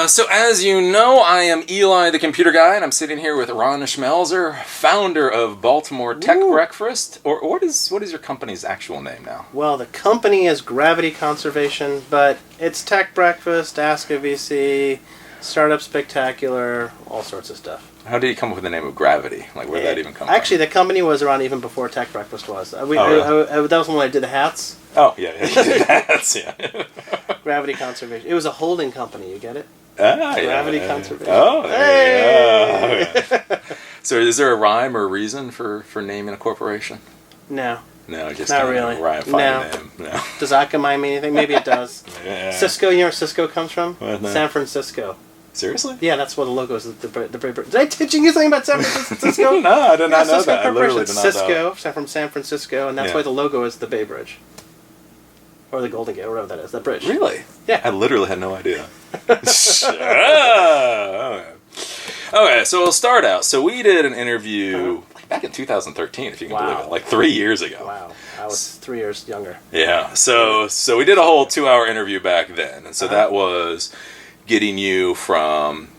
So as you know, I am Eli the Computer Guy, and I'm sitting here with Ron Schmelzer, founder of Baltimore Tech Breakfast. Or what is your company's actual name now? Well, the company is Gravity Conservation, but it's Tech Breakfast, Ask a VC, Startup Spectacular, all sorts of stuff. How did you come up with the name of Gravity? Like, where did that even come from? Actually, the company was around even before Tech Breakfast was. Really? That was when I did the hats. Oh, yeah, you did the hats, yeah. Gravity Conservation. It was a holding company, you get it? Gravity Conservation. Oh, there you go. So is there a rhyme or a reason for naming a corporation? No. No, just not really. A rhyme name. No. Does Akamai mean anything? Maybe it does. Yeah. Cisco, you know where Cisco comes from? What, no? San Francisco. Seriously? Yeah, that's what the logo is. Did I teaching you something about San Francisco? No, I did not know Cisco that. I literally did not know. Cisco, from San Francisco, and that's why the logo is the Bay Bridge. Or the Golden Gate, or whatever that is. That bridge. Really? Yeah. I literally had no idea. Okay, so we'll start out. So we did an interview back in 2013, if you can believe it, like 3 years ago. Wow. I was 3 years younger. Yeah. So we did a whole 2-hour interview back then. And so that was getting you from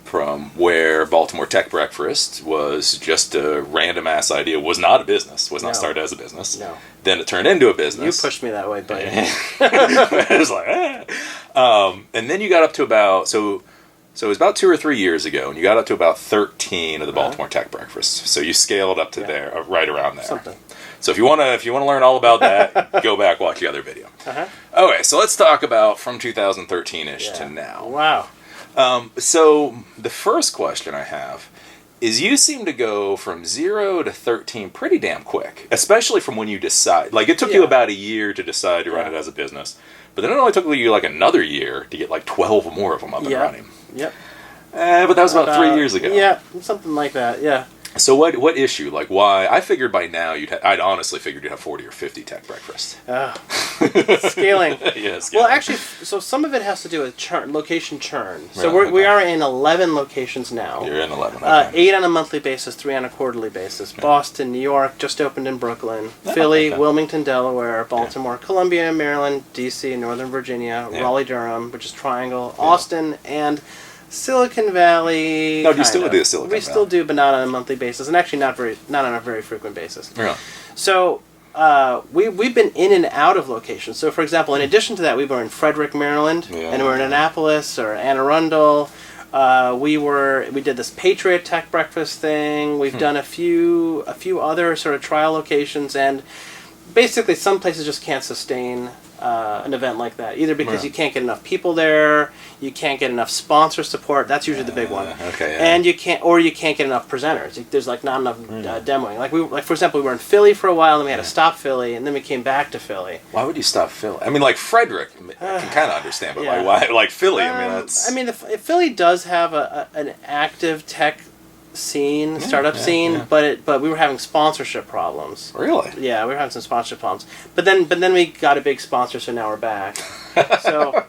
where Baltimore Tech Breakfast was just a random ass idea, was not a business, was not started as a business. No. Then it turned into a business. You pushed me that way, buddy. It was like, and then you got up to about, so it was about 2 or 3 years ago, and you got up to about 13 of the Baltimore Tech Breakfast. So you scaled up to there, right around there. Something. So if you want to learn all about that, go back, watch the other video. Okay, so let's talk about from 2013-ish to now. Wow. So the first question I have is, you seem to go from 0 to 13 pretty damn quick, especially from when you decide. Like, it took you about a year to decide to run it as a business, but then it only took you like another year to get like 12 more of them up and running. Yep. But that was about 3 years ago. Yeah, something like that, yeah. So what issue? Like, why? I figured by now I'd honestly figured you'd have 40 or 50 Tech Breakfasts. Scaling. Yeah, scaling. Well, actually, so some of it has to do with location churn. So Right, we are in 11 locations now. You're in 11. Okay. 8 on a monthly basis, 3 on a quarterly basis. Boston, New York, just opened in Brooklyn. Philly, Wilmington, Delaware, Baltimore, Columbia, Maryland, D.C., Northern Virginia, Raleigh, Durham, which is Triangle, Austin, and Silicon Valley. No, do you still do Silicon Valley? We still do, but not on a monthly basis, and actually not on a very frequent basis. Yeah. So we've been in and out of locations. So, for example, in addition to that, we were in Frederick, Maryland, and we're in Annapolis or Anne Arundel. We did this Patriot Tech Breakfast thing. We've done a few other sort of trial locations, and basically some places just can't sustain an event like that, either because you can't get enough people there, you can't get enough sponsor support. That's usually the big one. And you can't get enough presenters. There's like not enough demoing. Like for example, we were in Philly for a while, and we had to stop Philly, and then we came back to Philly. Why would you stop Philly? I mean, like Frederick, I can kind of understand, but why? Like Philly, I mean, that's. I mean, Philly does have an active tech scene, startup scene, but we were having sponsorship problems. Really? Yeah, we were having some sponsorship problems. But then we got a big sponsor, so now we're back. So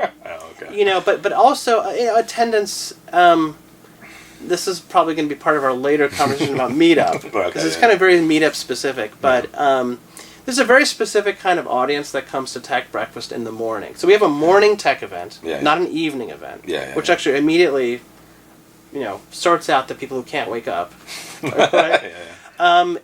but also attendance. This is probably going to be part of our later conversation about Meetup, because it's kind of very Meetup specific. But there's a very specific kind of audience that comes to Tech Breakfast in the morning. So we have a morning tech event, not an evening event, which actually immediately sorts out the people who can't wake up. Right?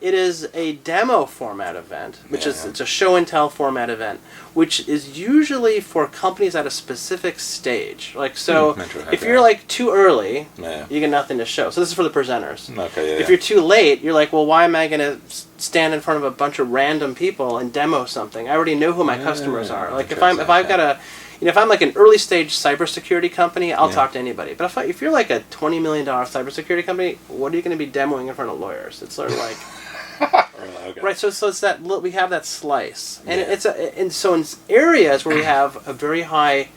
It is a demo format event, it's a show and tell format event, which is usually for companies at a specific stage. Like, so if you're like too early, you get nothing to show. So this is for the presenters. If you're too late, you're like, well, why am I going to stand in front of a bunch of random people and demo something? I already know who my customers are. Like, if I've got a if I'm like an early stage cybersecurity company, I'll talk to anybody. But if you're like a $20 million cybersecurity company, what are you going to be demoing in front of lawyers? It's sort of like, right? So it's that we have that slice, and so in areas where we have a very high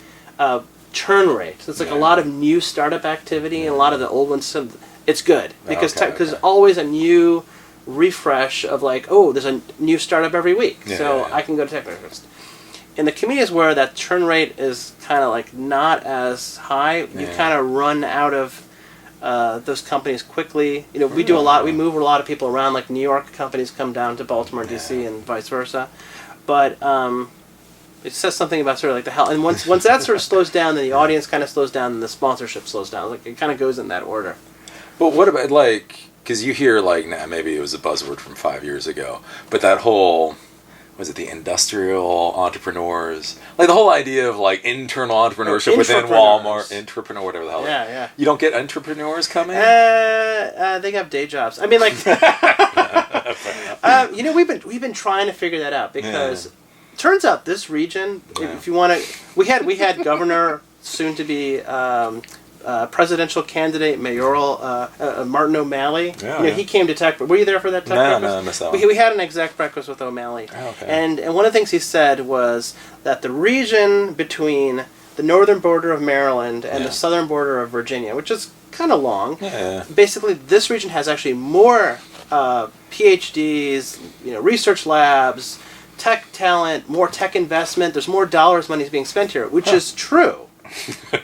churn rate, so it's like a lot of new startup activity and a lot of the old ones. So it's good because always a new refresh of like, oh, there's a new startup every week, I can go to Tech Breakfast. In the communities where that churn rate is kind of like not as high, you kind of run out of those companies quickly. We do a lot. We move a lot of people around. Like New York companies come down to Baltimore, D.C., and vice versa. But It says something about sort of like the hell, and once that sort of slows down, then the audience kind of slows down, and the sponsorship slows down. Like it kind of goes in that order. But what about like, because you hear like, maybe it was a buzzword from 5 years ago, but that whole, was it the industrial entrepreneurs? Like the whole idea of like internal entrepreneurship within Walmart, entrepreneur, whatever the hell. Yeah. You don't get entrepreneurs coming? They have day jobs. I mean, like, we've been trying to figure that out because. Turns out this region, if you want to, we had governor, soon to be presidential candidate, mayoral Martin O'Malley. He came to Tech. Were you there for that Tech breakfast? No, I missed that one. We had an exec breakfast with O'Malley, and one of the things he said was that the region between the northern border of Maryland and the southern border of Virginia, which is kind of long, basically this region has actually more PhDs, research labs. Tech talent, more tech investment. There's more money being spent here, which is true.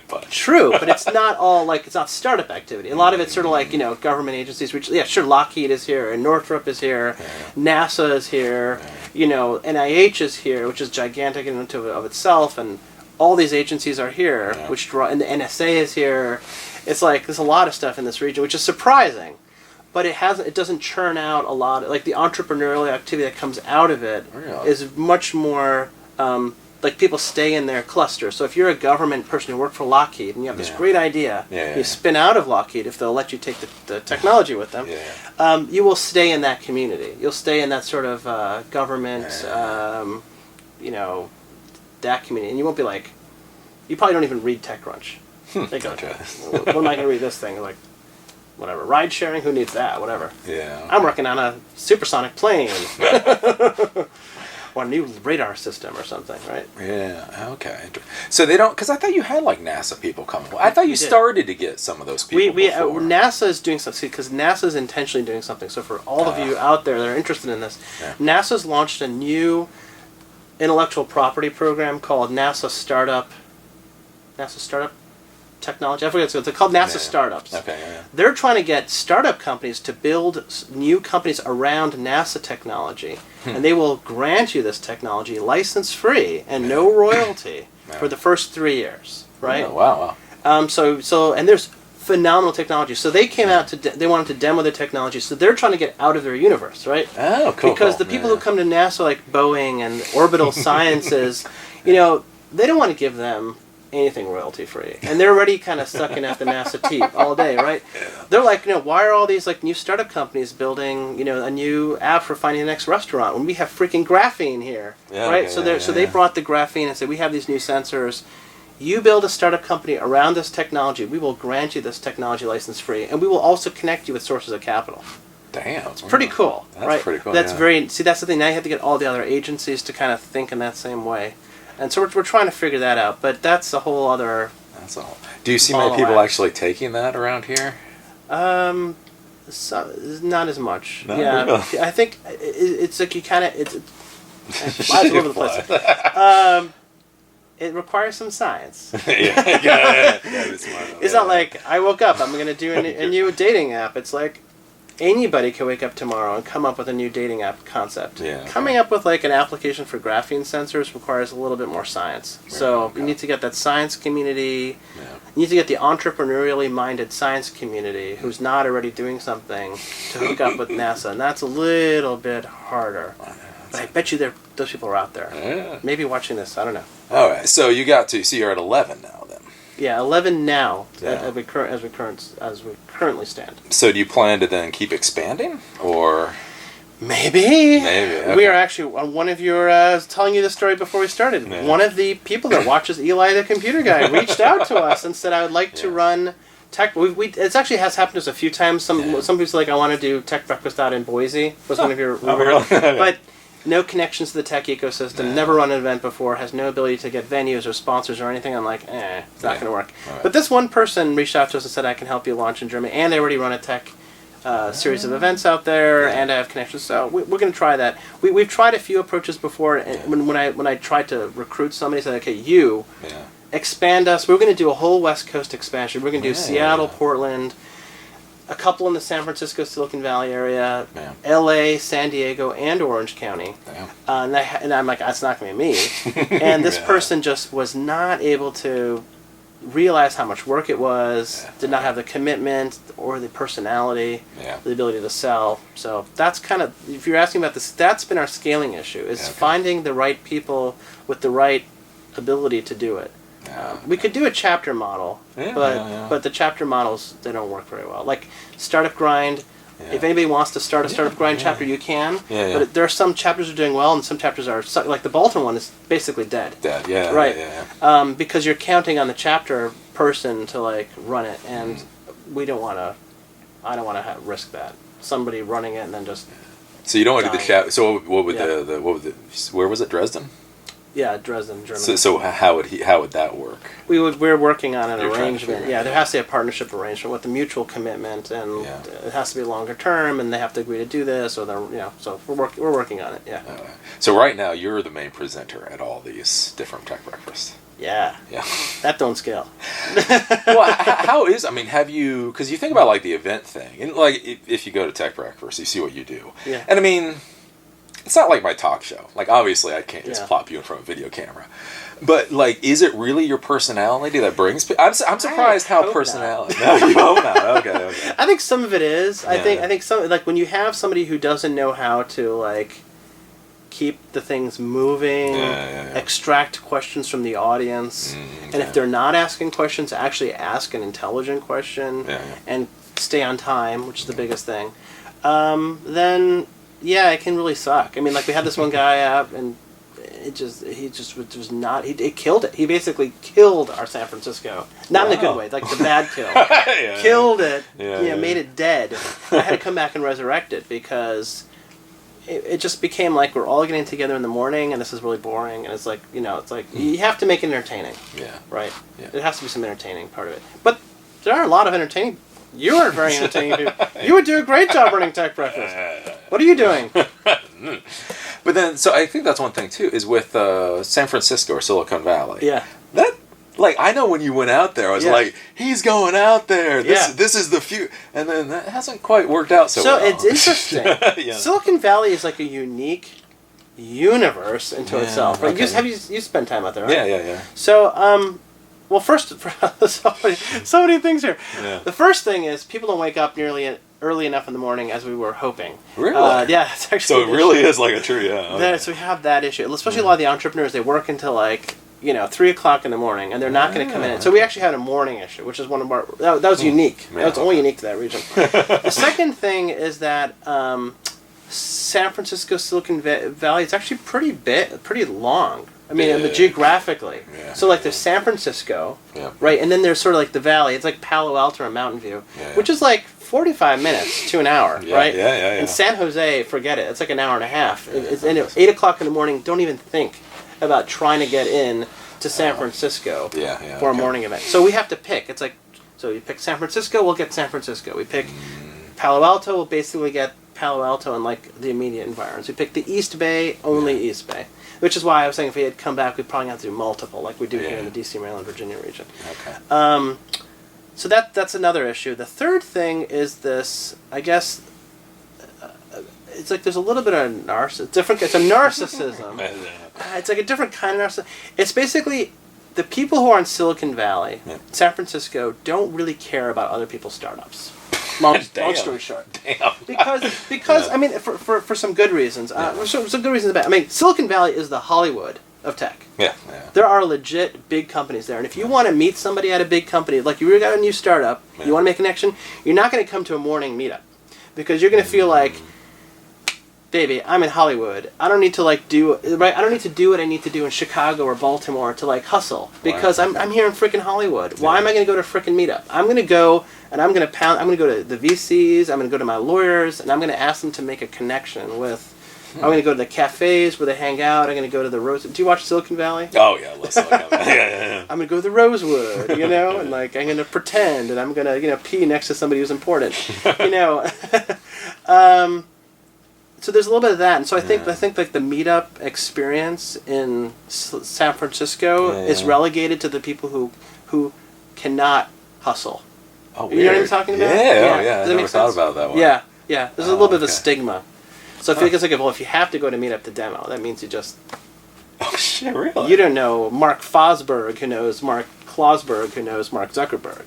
But it's not all it's not startup activity. A lot of it's sort of like government agencies. Which Lockheed is here, and Northrop is here, NASA is here, NIH is here, which is gigantic in and of itself, and all these agencies are here, which draw, and the NSA is here. It's like there's a lot of stuff in this region, which is surprising. But it doesn't churn out a lot. Like the entrepreneurial activity that comes out of it is much more like people stay in their cluster. So if you're a government person who work for Lockheed and you have this great idea, you spin out of Lockheed if they'll let you take the technology with them, you will stay in that community. You'll stay in that sort of government, that community, and you won't be like, you probably don't even read TechCrunch. They go, when am I going to read this thing? Like. Whatever. Ride sharing, who needs that? Whatever. Yeah. Okay. I'm working on a supersonic plane. Or a new radar system or something, right? Yeah, okay. So they don't, because I thought you had like NASA people coming. I thought you started to get some of those people NASA is doing something, because NASA is intentionally doing something. So for all of you out there that are interested in this, NASA's launched a new intellectual property program called NASA Startup Technology. I forget what it's called. NASA Startups. Okay. They're trying to get startup companies to build new companies around NASA technology, and they will grant you this technology license free and no royalty for the first 3 years. Right? Oh, wow. And there's phenomenal technology. So they came out they wanted to demo the technology. So they're trying to get out of their universe, right? Oh, cool. Because the people who come to NASA, like Boeing and Orbital Sciences, they don't want to give them anything royalty free, and they're already kind of sucking at the NASA teat all day, right? They're like, why are all these new startup companies building, a new app for finding the next restaurant when we have freaking graphene here, right? Okay, so they brought the graphene and said, we have these new sensors. You build a startup company around this technology, we will grant you this technology license free, and we will also connect you with sources of capital. Damn, it's pretty cool, that's right? Pretty cool. That's that's the thing. Now you have to get all the other agencies to kind of think in that same way. And so we're trying to figure that out, but that's a whole other. That's all. Do you see many people actually taking that around here? So, not as much. No, yeah, really? I think it's like you kind of it flies all over the place. It requires some science. It's not like I woke up, I'm going to do a new dating app. It's like anybody can wake up tomorrow and come up with a new dating app concept. Coming up with an application for graphene sensors requires a little bit more science. So you need to get that science community. You need to get the entrepreneurially minded science community who's not already doing something to hook up with NASA, and that's a little bit harder. But I bet you those people are out there. Yeah. Maybe watching this. I don't know. All right. So you're at 11 now then. Yeah, 11 now as we currently stand. So do you plan to then keep expanding, or? Maybe. Okay. We are actually one of your telling you the story before we started. Yeah. One of the people that watches Eli the Computer Guy reached out to us and said, "I would like to run tech." It actually has happened to us a few times. Some people like, "I want to do tech breakfast out in Boise." Was one of your but. No connections to the tech ecosystem, never run an event before, has no ability to get venues or sponsors or anything. I'm like, it's not going to work. Right. But this one person reached out to us and said, I can help you launch in Germany, and I already run a tech series of events out there, and I have connections, so we're going to try that. We've tried a few approaches before, and when I tried to recruit somebody, I said, okay, expand us. We're going to do a whole West Coast expansion. We're going to do Seattle, Portland. a couple in the San Francisco Silicon Valley area, Yeah. L.A., San Diego, and Orange County. Yeah. And I'm like, that's not going to be me. And this person just was not able to realize how much work it was, did not have the commitment or the personality, the ability to sell. So that's kind of, if you're asking about this, that's been our scaling issue, is finding the right people with the right ability to do it. We could do a chapter model, but the chapter models, they don't work very well. Like Startup Grind, if anybody wants to start a Startup Grind chapter, you can. But there are some chapters that are doing well, and some chapters are, like the Baltimore one is basically dead. Right. Because you're counting on the chapter person to like run it, and we don't want to. I don't want to risk that. Somebody running it and then just. So you don't want to do the chapter. So what would where was it? Dresden. Yeah, Dresden, Germany. So how would that work? We're working on an arrangement. Yeah, there has to be a partnership arrangement with a mutual commitment, and it has to be longer term, and they have to agree to do this, or so we're working on it. Yeah. So right now you're the main presenter at all these different tech breakfasts. Yeah. That don't scale. Well, how is? I mean, have you? Because you think about like the event thing, and like if you go to tech breakfast, you see what you do. Yeah. And I mean, it's not like my talk show. Like, obviously, I can't just plop you in front of a video camera. But, like, is it really your personality that brings people? I'm surprised how personality... No, you hope not. Okay. I think some of it is. I think some... Like, when you have somebody who doesn't know how to, like, keep the things moving, extract questions from the audience, and if they're not asking questions, actually ask an intelligent question, and stay on time, which is the biggest thing, then... Yeah, it can really suck. I mean, like we had this one guy out, and he killed it. He basically killed our San Francisco. Not in a good way, like the bad kill. Killed it. Made it dead. I had to come back and resurrect it because it just became like we're all getting together in the morning, and this is really boring. And it's like you have to make it entertaining. Yeah. Right. Yeah. It has to be some entertaining part of it. But there are a lot of entertaining. You are very entertaining. You would do a great job running Tech Breakfast. What are you doing? But then, so I think that's one thing too, is with San Francisco or Silicon Valley. Yeah. That, like, I know when you went out there, I was like, he's going out there. This is the few. And then that hasn't quite worked out so well. So it's interesting. Silicon Valley is like a unique universe into itself. Right? Okay. You spent time out there, right? Yeah. So, well, first, so many things here. Yeah. The first thing is people don't wake up nearly early enough in the morning as we were hoping. Really? Yeah, it's actually. So it really is like a true, Okay. So we have that issue, especially a lot of the entrepreneurs. They work until like 3:00 in the morning, and they're not going to come in. So we actually had a morning issue, which is one of our that was unique. Yeah. That was only unique to that region. The second thing is that San Francisco Silicon Valley is actually pretty long. I mean, geographically. Yeah. So, like, there's San Francisco, right? And then there's sort of like the valley. It's like Palo Alto or Mountain View, which is like 45 minutes to an hour, right? Yeah. And San Jose, forget it. It's like an hour and a half. It's 8:00 in the morning. Don't even think about trying to get in to San Francisco for a morning event. So we have to pick. It's like, so you pick San Francisco, we'll get San Francisco. We pick Palo Alto, we'll basically get Palo Alto and, like, the immediate environs. We pick the East Bay, only East Bay. Which is why I was saying if we had come back, we'd probably have to do multiple, like we do here in the D.C., Maryland, Virginia region. Okay. So that's another issue. The third thing is this, I guess, it's like there's a little bit of narcissism. It's a narcissism. It's like a different kind of narcissism. It's basically the people who are in Silicon Valley, San Francisco, don't really care about other people's startups. Long story short. Damn. Because I mean, for some good reasons. Some good reasons about it. I mean, Silicon Valley is the Hollywood of tech. Yeah. There are legit big companies there. And if you want to meet somebody at a big company, like you really got a new startup, you want to make a connection, you're not going to come to a morning meetup. Because you're going to feel like, baby, I'm in Hollywood. I don't need to I don't need to do what I need to do in Chicago or Baltimore to like hustle because I'm here in freaking Hollywood. Why am I going to go to a freaking meetup? I'm going to go and I'm going to go to the VCs. I'm going to go to my lawyers and I'm going to ask them to make a connection with. I'm going to go to the cafes where they hang out. I'm going to go to the Rose. Do you watch Silicon Valley? Oh yeah, I love Silicon Valley. Yeah. I'm going to go to the Rosewood, and like I'm going to pretend and I'm going to pee next to somebody who's important, So there's a little bit of that, and so I think like the meetup experience in San Francisco is relegated to the people who cannot hustle. Oh, weird. You know what I'm talking about? Yeah. I never thought about that one. Yeah. There's a little bit of a stigma. So I feel like it's like, well, if you have to go to meet up to demo, that means you just... Oh, shit, really? You don't know Mark Fosberg, who knows Mark Clausberg, who knows Mark Zuckerberg,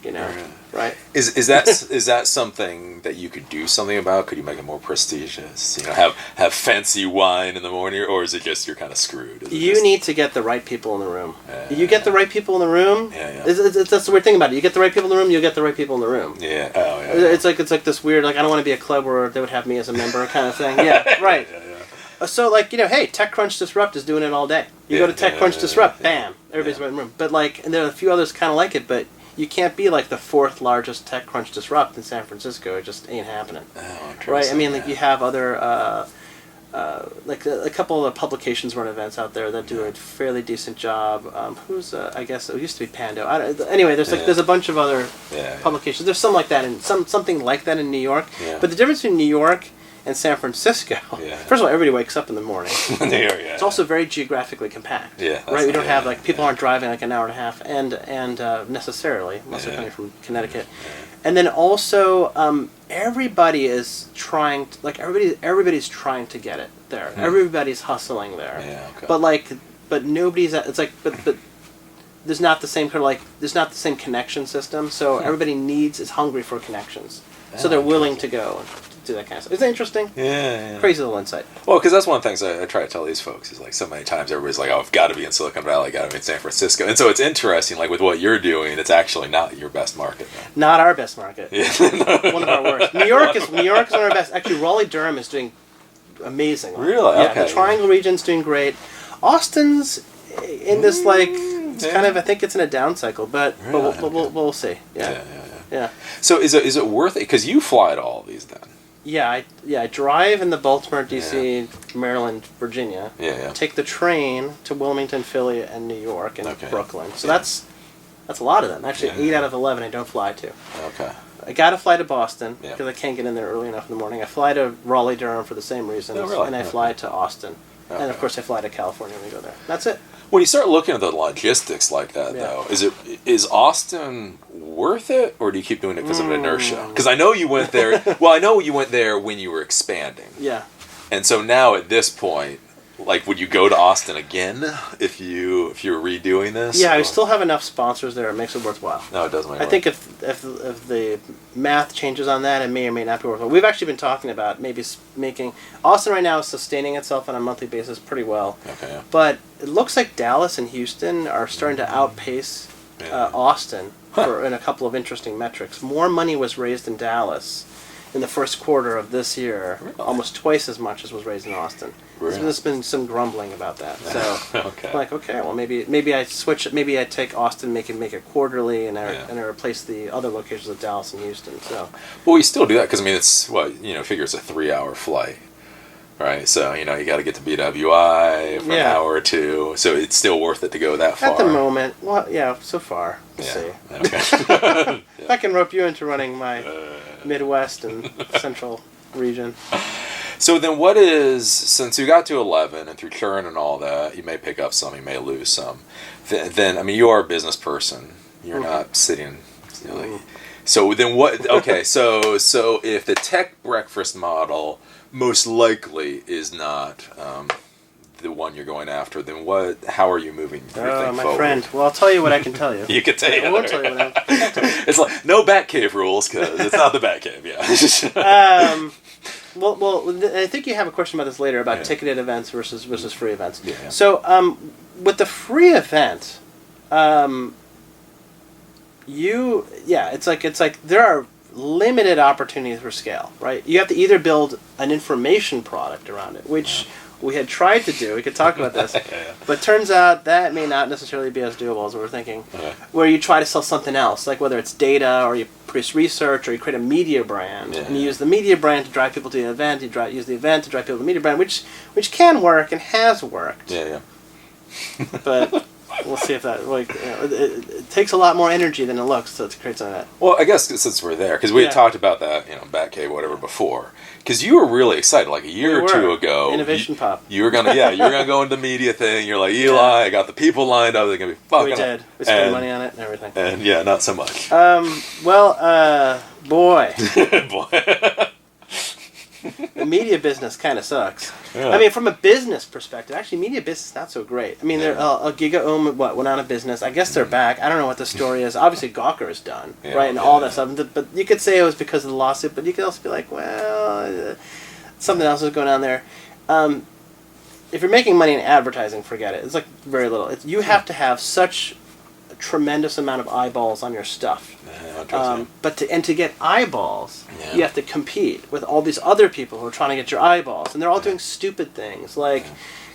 right? Is that something that you could do something about? Could you make it more prestigious? Have fancy wine in the morning, or is it just you're kind of screwed? You need to get the right people in the room. You get the right people in the room. That's the weird thing about it. You get the right people in the room. You get the right people in the room. Yeah. It's like this weird, like, I don't want to be a club where they would have me as a member kind of thing. Yeah. Right. So, like, hey, TechCrunch Disrupt is doing it all day. You go to TechCrunch Disrupt, bam, everybody's in the room. But, like, and there are a few others kind of like it, but you can't be, like, the 4th largest TechCrunch Disrupt in San Francisco. It just ain't happening. Oh, right? I mean, like, you have other, like, a couple of publications run events out there that do a fairly decent job. I guess, it used to be Pando. Anyway, there's a bunch of other publications. There's some like that, something like that in New York. But the difference between New York and San Francisco. First of all, everybody wakes up in the morning. It's also very geographically compact. Right? We don't have like people aren't driving like an hour and a half, and necessarily unless they're coming from Connecticut. And then also, everybody is trying to, like everybody's trying to get it there. Everybody's hustling there. But nobody's. It's like but. There's not the same there's not the same connection system. So everybody is hungry for connections. So they're willing to go. Do that kind of stuff. Isn't that interesting? Yeah. Crazy little insight. Well, because that's one of the things I try to tell these folks is like so many times everybody's like, oh, I've got to be in Silicon Valley, got to be in San Francisco. And so it's interesting, like with what you're doing, it's actually not your best market. Though. Not our best market. Yeah. One of our worst. New York is one of our best. Actually, Raleigh-Durham is doing amazing. Really? Yeah, the Triangle region's doing great. Austin's in this it's kind of, I think it's in a down cycle, but we'll see. Yeah. So is it worth it? Because you fly to all these then. Yeah, I drive in the Baltimore, D.C., Maryland, Virginia. Take the train to Wilmington, Philly, and New York, and Brooklyn. So that's a lot of them. Actually, 8 out of 11 I don't fly to. Okay. I got to fly to Boston because I can't get in there early enough in the morning. I fly to Raleigh-Durham for the same reasons, and I fly to Austin. Okay. And, of course, I fly to California when we go there. That's it. When you start looking at the logistics like that, though, is Austin worth it, or do you keep doing it because of inertia? Because I know you went there. Well, I know you went there when you were expanding. Yeah. And so now at this point, like, would you go to Austin again if you were redoing this? Yeah, I still have enough sponsors there. It makes it worthwhile. No, it doesn't. I think if the math changes on that, it may or may not be worthwhile. We've actually been talking about maybe making Austin right now is sustaining itself on a monthly basis pretty well. Okay. Yeah. But it looks like Dallas and Houston are starting to outpace Austin in a couple of interesting metrics. More money was raised in Dallas in the first quarter of this year, almost twice as much as was raised in Austin. Really? There's been some grumbling about that. So I'm like, okay, well maybe I switch it. Maybe I take Austin, make it quarterly, and I replace the other locations of Dallas and Houston. So. Well, we still do that because I mean it's figure it's a 3-hour flight. Right, so you got to get to BWI for an hour or two, so it's still worth it to go that far. At the moment, so far. We'll see. Okay. If I can rope you into running my Midwest and Central region. So then since you got to 11 and through churn and all that, you may pick up some, you may lose some. Then I mean, you are a business person. You're not sitting. So then what? Okay, so if the tech breakfast model most likely is not the one you're going after, then how are you moving your thing my forward? friend. Well, I'll tell you what I can tell you. You can tell you. I won't tell you what I can. It's like no Batcave rules because it's not the Batcave. Yeah. Well, I think you have a question about this later about ticketed events versus free events. Yeah. So, with the free event, it's like there are limited opportunities for scale, right? You have to either build an information product around it, which we had tried to do. We could talk about this, but turns out that may not necessarily be as doable as we were thinking. Where you try to sell something else, like whether it's data or you produce research or you create a media brand, and you use the media brand to drive people to the event. You use the event to drive people to the media brand, which can work and has worked. Yeah. But We'll see if that it takes a lot more energy than it looks to create something like that. Well, I guess since we're there, because we had talked about that, Batcave, whatever, before. Because you were really excited, like a year or two ago. Innovation Pop. You were gonna go into the media thing. You're like, Eli, I got the people lined up. They're gonna be fucking. We did. We spent money on it and everything. And not so much. Boy. Boy. The media business kind of sucks. Yeah. I mean, from a business perspective, actually, media business is not so great. I mean, Giga went out of business. I guess they're back. I don't know what the story is. Obviously, Gawker is done, right, and all that stuff. But you could say it was because of the lawsuit, but you could also be like, well, something else is going on there. If you're making money in advertising, forget it. It's like very little. You have to have such a tremendous amount of eyeballs on your stuff. But to get eyeballs, you have to compete with all these other people who are trying to get your eyeballs, and they're all doing stupid things like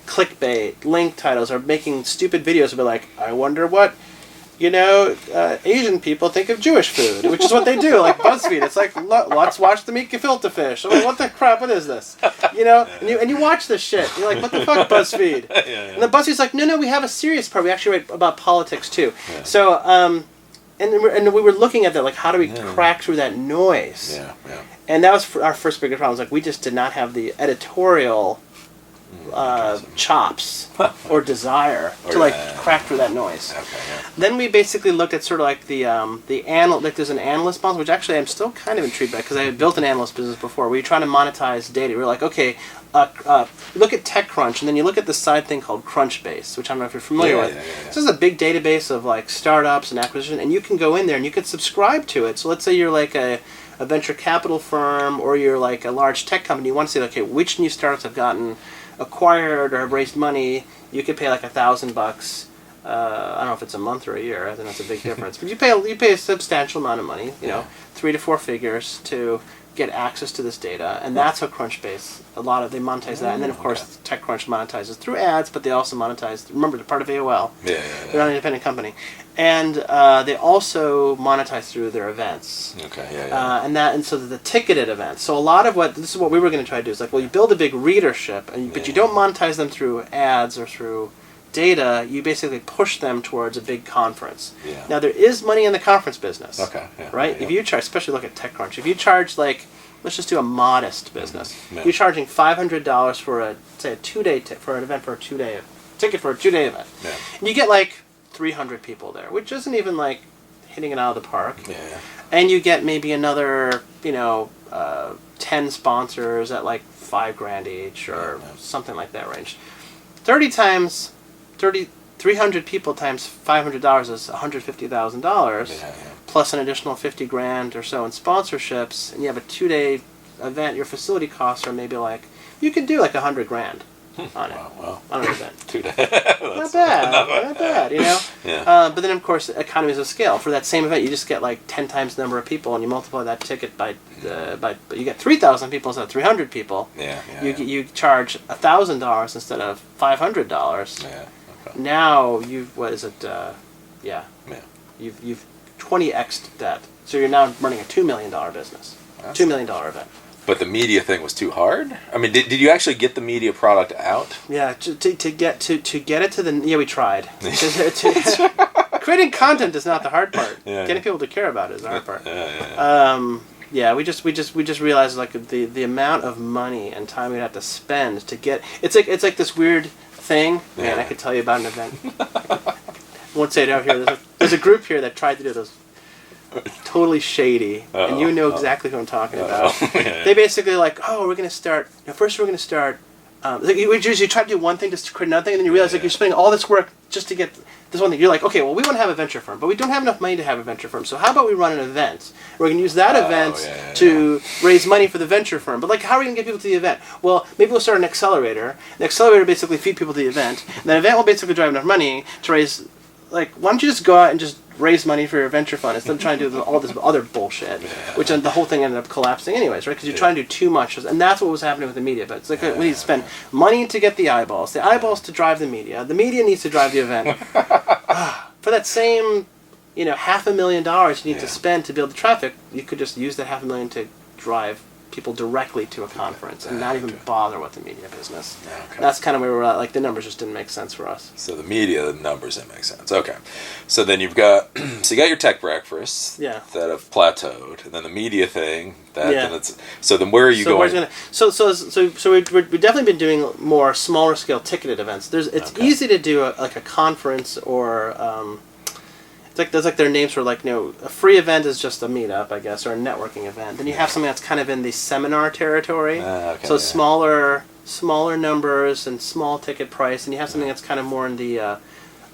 clickbait, link titles, or making stupid videos and be like, I wonder what Asian people think of Jewish food, which is what they do, like BuzzFeed. It's like, let's watch them eat gefilte fish. I mean, what the crap? What is this? And you watch this shit. You're like, what the fuck, BuzzFeed? And then BuzzFeed's like, no, we have a serious part. We actually write about politics too. Yeah. So, and we were looking at that, like, how do we crack through that noise? And that was our first biggest problem. Like, we just did not have the editorial chops or desire to crack through that noise. Then we basically looked at sort of like there's an analyst model, which actually I'm still kind of intrigued by because I had built an analyst business before. We were trying to monetize data. We were like, okay, you look at TechCrunch, and then you look at the side thing called Crunchbase, which I don't know if you're familiar with. This is a big database of like startups and acquisition, and you can go in there and you can subscribe to it. So let's say you're like a venture capital firm or you're like a large tech company. You want to say, okay, which new startups have gotten acquired or have raised money. You could pay like $1,000. I don't know if it's a month or a year. I think that's a big difference. But you pay a substantial amount of money, 3 to 4 figures to get access to this data, and that's how Crunchbase. They monetize that, and then of course TechCrunch monetizes through ads, but they also monetize. Remember, they're part of AOL. They're not an independent company, and they also monetize through their events. And so the ticketed events. So a lot of this is what we were going to try to do is like, well, you build a big readership, but you don't monetize them through ads or through data. You basically push them towards a big conference. Now there is money in the conference business. Right? If you charge, especially look at TechCrunch, if you charge like, let's just do a modest business. You're charging $500 for a 2-day for an event for a 2-day ticket for a 2-day event. And you get like 300 people there, which isn't even like hitting it out of the park. And you get maybe another 10 sponsors at like $5,000 each or something like that range. 300 people times $500 is $150,000, plus an additional $50,000 or so in sponsorships, and you have a 2-day event. Your facility costs are maybe like, you could do like $100,000 on it. On an event. 2 days. Not bad, But then of course economies of scale. For that same event, you just get like 10 times the number of people, and you multiply that ticket by you get 3,000 people instead of 300 people. You charge $1,000 instead of $500. Now you've you've 20x'd that. So you're now running a $2 million business. $2 million event. But the media thing was too hard? I mean, did you actually get the media product out? Yeah, to get it to the... Yeah, we tried. Creating content is not the hard part. Getting people to care about it is the hard part. We just realized like the amount of money and time we'd have to spend to get... It's like this weird thing. Man, I could tell you about an event. I won't say it out here. There's a group here that tried to do those totally shady, and you know exactly who I'm talking about. They basically like, we're going to start. First, we're going to start. You try to do one thing to create another thing, and then you realize like you're spending all this work just to get this one thing. You're like, okay, well, we want to have a venture firm, but we don't have enough money to have a venture firm. So how about we run an event? We're going to use that event to raise money for the venture firm. But like, how are we going to get people to the event? Well, maybe we'll start an accelerator. The accelerator basically feed people to the event. And the event will basically drive enough money to raise. Like, why don't you just go out and just raise money for your venture fund instead of trying to do all this other bullshit, which the whole thing ended up collapsing anyways, right? Because you're trying to do too much, and that's what was happening with the media. But it's like we need to spend money to get the eyeballs to drive the media needs to drive the event. For that same, $500,000 you need to spend to build the traffic, you could just use that $500,000 to drive people directly to a conference and not even bother with the media business. Okay. That's kind of where we're at. Like, the numbers just didn't make sense for us. So the media numbers didn't make sense. Okay. So then you've got so you got your tech breakfasts that have plateaued, and then the media thing then it's so then where are you going? So we've definitely been doing more smaller scale ticketed events. It's easy to do a conference or there's their names for a free event is just a meetup, I guess, or a networking event. Then you have something that's kind of in the seminar territory. Smaller numbers and small ticket price, and you have something that's kind of more in the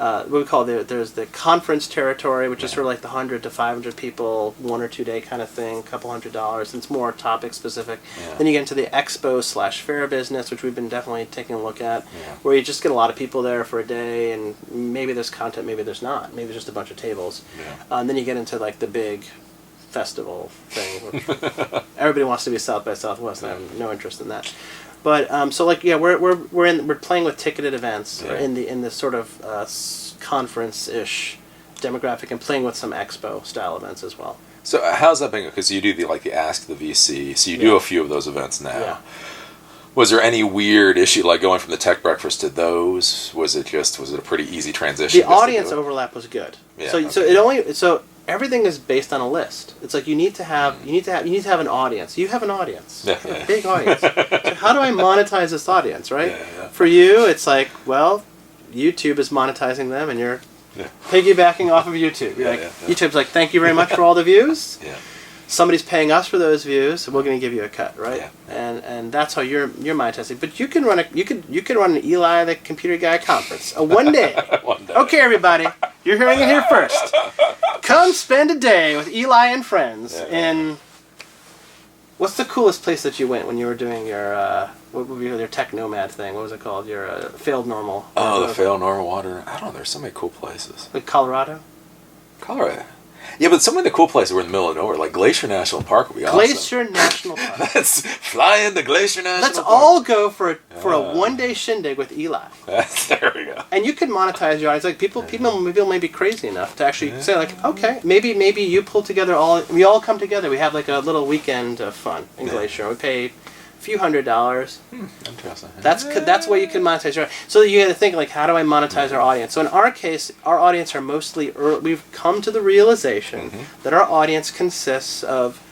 what we call there's the conference territory, which is sort of like the 100 to 500 people, 1 or 2 day kind of thing, $200, and it's more topic specific. Then you get into the expo/fair business, which we've been definitely taking a look at, where you just get a lot of people there for a day, and maybe there's content, maybe there's not, maybe there's just a bunch of tables. And then you get into the big festival thing, which everybody wants to be South by Southwest, and I have no interest in that. But we're playing with ticketed events in the sort of conference-ish demographic, and playing with some expo style events as well. So how's that been? Because you do the Ask the VC, so you do a few of those events now. Yeah. Was there any weird issue going from the tech breakfast to those? Was it a pretty easy transition? The audience overlap was good. Yeah, so everything is based on a list. It's you need to have an audience. You have an audience. You have a big audience. So how do I monetize this audience, right? For you, it's YouTube is monetizing them, and you're piggybacking off of YouTube. YouTube's thank you very much for all the views. Somebody's paying us for those views, so we're going to give you a cut, right? And that's how you're monetizing. But you can run an Eli the Computer Guy conference, one day. One day. Okay, everybody, you're hearing it here first. Come spend a day with Eli and friends in. What's the coolest place that you went when you were doing your tech nomad thing? What was it called? Your failed normal. Oh, the failed normal water. I don't know. There's so many cool places. Like Colorado. Yeah, but some of the cool places were in the middle of nowhere, like Glacier National Park would be awesome. Glacier National Park. Let's fly into Glacier National Park. Let's all go for a one-day shindig with Eli. There we go. And you can monetize your audience. People may be crazy enough to actually say okay, maybe you pull together we all come together. We have a little weekend of fun in Glacier. We pay a few $100. Interesting. That's where you can monetize your audience. So you got to think how do I monetize our audience? So in our case, our audience are mostly we've come to the realization that our audience consists of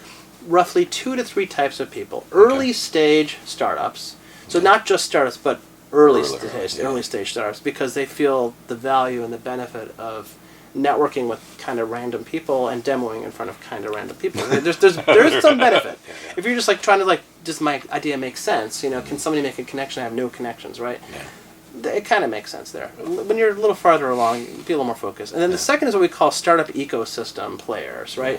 roughly 2 to 3 types of people. Early stage startups. So not just startups, but early stage startups, because they feel the value and the benefit of networking with kind of random people and demoing in front of kind of random people. There's some benefit. If you're just trying to does my idea make sense? Can somebody make a connection? I have no connections, right? It kind of makes sense there. When you're a little farther along, you be a little more focused. And then the second is what we call startup ecosystem players, right?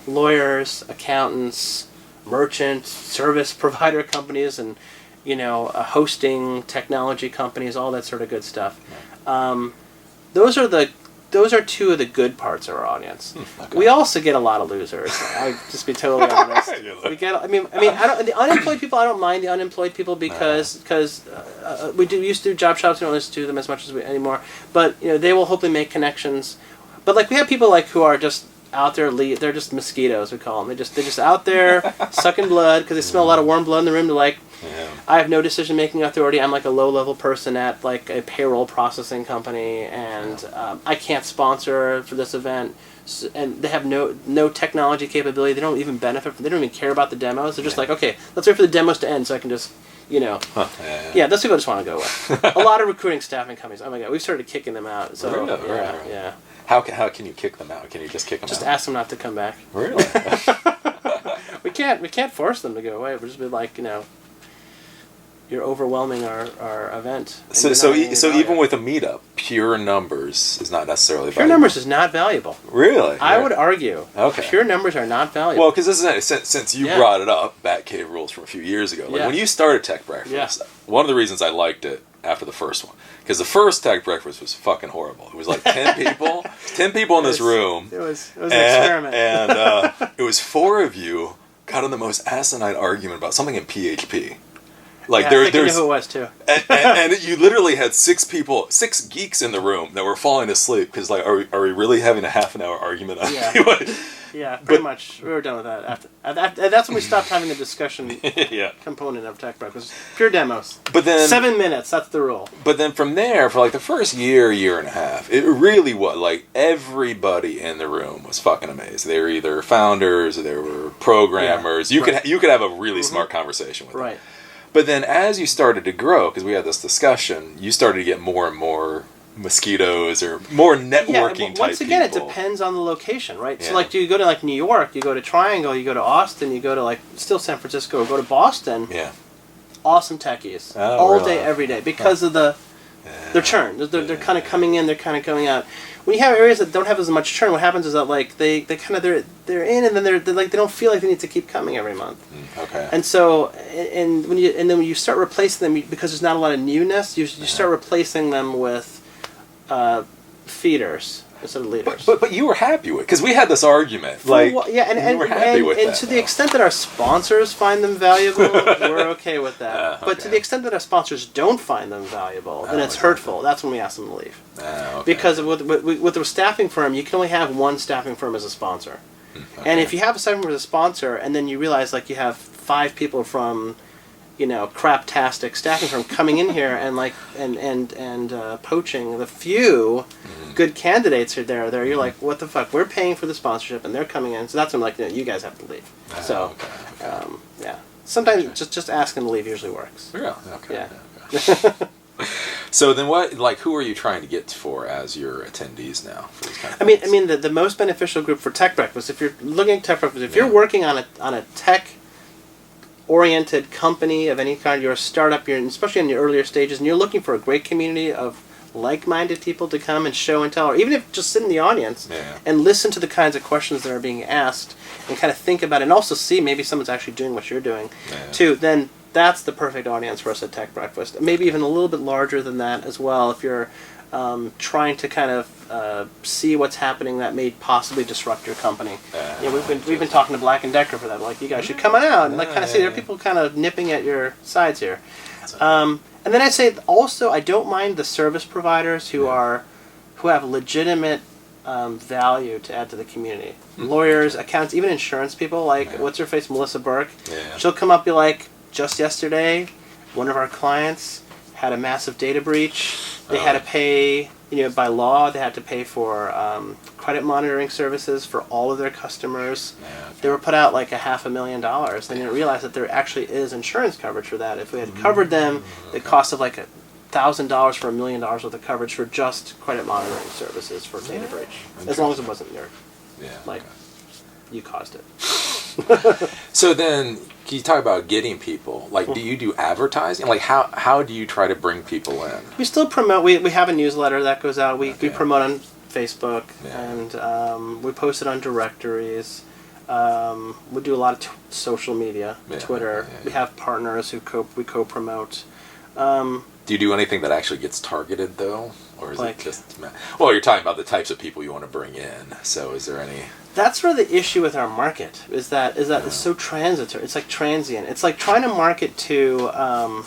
Lawyers, accountants, merchants, service provider companies, and hosting technology companies, all that sort of good stuff. Those are 2 of the good parts of our audience. Okay. We also get a lot of losers. I'll just be totally honest. We get. I mean, the unemployed people. I don't mind the unemployed people because we used to do job shops. We don't listen to them as much as anymore. But they will hopefully make connections. But we have people who are just out there. They're just mosquitoes. We call them. They're just out there sucking blood because they smell a lot of warm blood in the room. They're I have no decision-making authority. I'm a low-level person at a payroll processing company, and I can't sponsor for this event. And they have no technology capability. They don't even benefit. They don't even care about the demos. They're just okay, let's wait for the demos to end so I can just, those people I just want to go with. A lot of recruiting staffing companies. Oh my God, we've started kicking them out. So really? Yeah. How can you kick them out? Can you just kick them out? Just ask them not to come back. Really? We can't force them to go away. We'll just be you're overwhelming our event. So even with a meetup, pure numbers is not necessarily valuable. Pure numbers is not valuable. Really? I would argue. Okay. Pure numbers are not valuable. Well, because since you brought it up, Batcave rules from a few years ago. When you started Tech Breakfast, one of the reasons I liked it after the first one, because the first Tech Breakfast was fucking horrible. It was 10 people, 10 people in this room. It was an experiment. And it was 4 of you got in the most asinine argument about something in PHP. I think I knew who it was too. and you literally had 6 geeks in the room that were falling asleep because are we really having a half an hour argument on Yeah, pretty much. We were done with that. After that's when we stopped having the discussion component of Tech Breakfast. Pure demos. But then 7 minutes, that's the rule. But then from there, for like the first year and a half, it really was like everybody in the room was fucking amazing. They were either founders or they were programmers. You could have a really smart conversation with them. Right. But then as you started to grow, because we had this discussion, you started to get more and more mosquitoes or more networking type once again, people. it depends on the location, right? Yeah. So like, do you go to like New York, you go to Triangle, you go to Austin, you go to like still San Francisco, go to Boston. Yeah. Awesome techies. All day, every day. Because of their churn. They're kind of coming in, they're kind of going out. When you have areas that don't have as much churn, what happens is that like they're in and then they're like they don't feel like they need to keep coming every month. Okay. And so then when you start replacing them, because there's not a lot of newness, you start replacing them with feeders instead of leaders. But you were happy with, because we had this argument. Like, and you were happy with that, to the extent that our sponsors find them valuable, we're okay with that. Okay. But to the extent that our sponsors don't find them valuable, then it's hurtful. That's when we ask them to leave. Okay. Because with a staffing firm, you can only have one staffing firm as a sponsor. Okay. And if you have a staffing firm as a sponsor, and then you realize like you have 5 people from craptastic staffing firm coming in here and like and poaching the few good candidates are there. You're like, what the fuck? We're paying for the sponsorship and they're coming in, so that's when I'm like, no, you guys have to leave. Yeah. Sometimes just asking to leave usually works. Really? Okay. Yeah. Okay. So then who are you trying to get for as your attendees now? For these kind of I mean the most beneficial group for Tech Breakfast, if you're looking at Tech Breakfast, if you're working on a tech oriented company of any kind, you're a startup, you're especially in your earlier stages, and you're looking for a great community of like-minded people to come and show and tell, or even if just sit in the audience and listen to the kinds of questions that are being asked and kind of think about it, and also see maybe someone's actually doing what you're doing too, then that's the perfect audience for us at Tech Breakfast. Maybe even a little bit larger than that as well, if you're trying to kind of see what's happening that may possibly disrupt your company. We've been talking to Black & Decker for that. Like, you guys should come on out and like kind of see there are people kind of nipping at your sides here. And then I'd say also I don't mind the service providers who have legitimate value to add to the community. Lawyers, accountants, even insurance people. Like what's her face, Melissa Burke. She'll come up and be like, just yesterday, one of our clients had a massive data breach. They had to pay, by law, they had to pay for credit monitoring services for all of their customers. They were put out like $500,000. They didn't realize that there actually is insurance coverage for that. If we had covered them, the cost of like $1,000 for $1 million worth of coverage for just credit monitoring services for data breach, as long as it wasn't your, you caused it. So then, can you talk about getting people? Like, do you do advertising? Like, how do you try to bring people in? We still promote. We have a newsletter that goes out. We promote on Facebook, and we post it on directories. We do a lot of social media, Twitter. We have partners who we co-promote. Do you do anything that actually gets targeted, though? Or is it just... Well, you're talking about the types of people you want to bring in. So is there any... That's sort of the issue with our market, is that it's so transitory. It's like transient. It's like trying to market to... I'm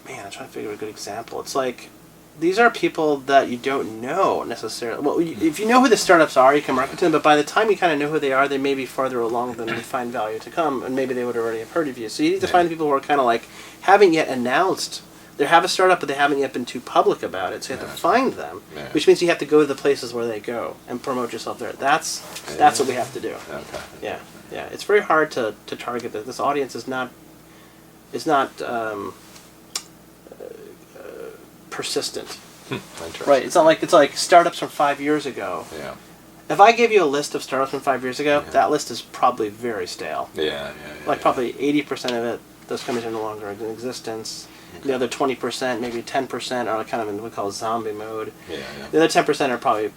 trying to figure out a good example. It's like, these are people that you don't know necessarily. Well, if you know who the startups are, you can market to them, but by the time you kind of know who they are, they may be farther along than they find value to come, and maybe they would already have heard of you. So you need to find people who are kind of like, haven't yet announced... They have a startup, but they haven't yet been too public about it, so you have to find them, which means you have to go to the places where they go and promote yourself there. That's what we have to do. Okay. Yeah. It's very hard to target this. This audience is not persistent. Right. It's like startups from 5 years ago. Yeah. If I gave you a list of startups from 5 years ago, that list is probably very stale. Probably 80% of it, those companies are no longer in existence. The other 20%, maybe 10%, are kind of in what we call zombie mode. The other 10% are probably,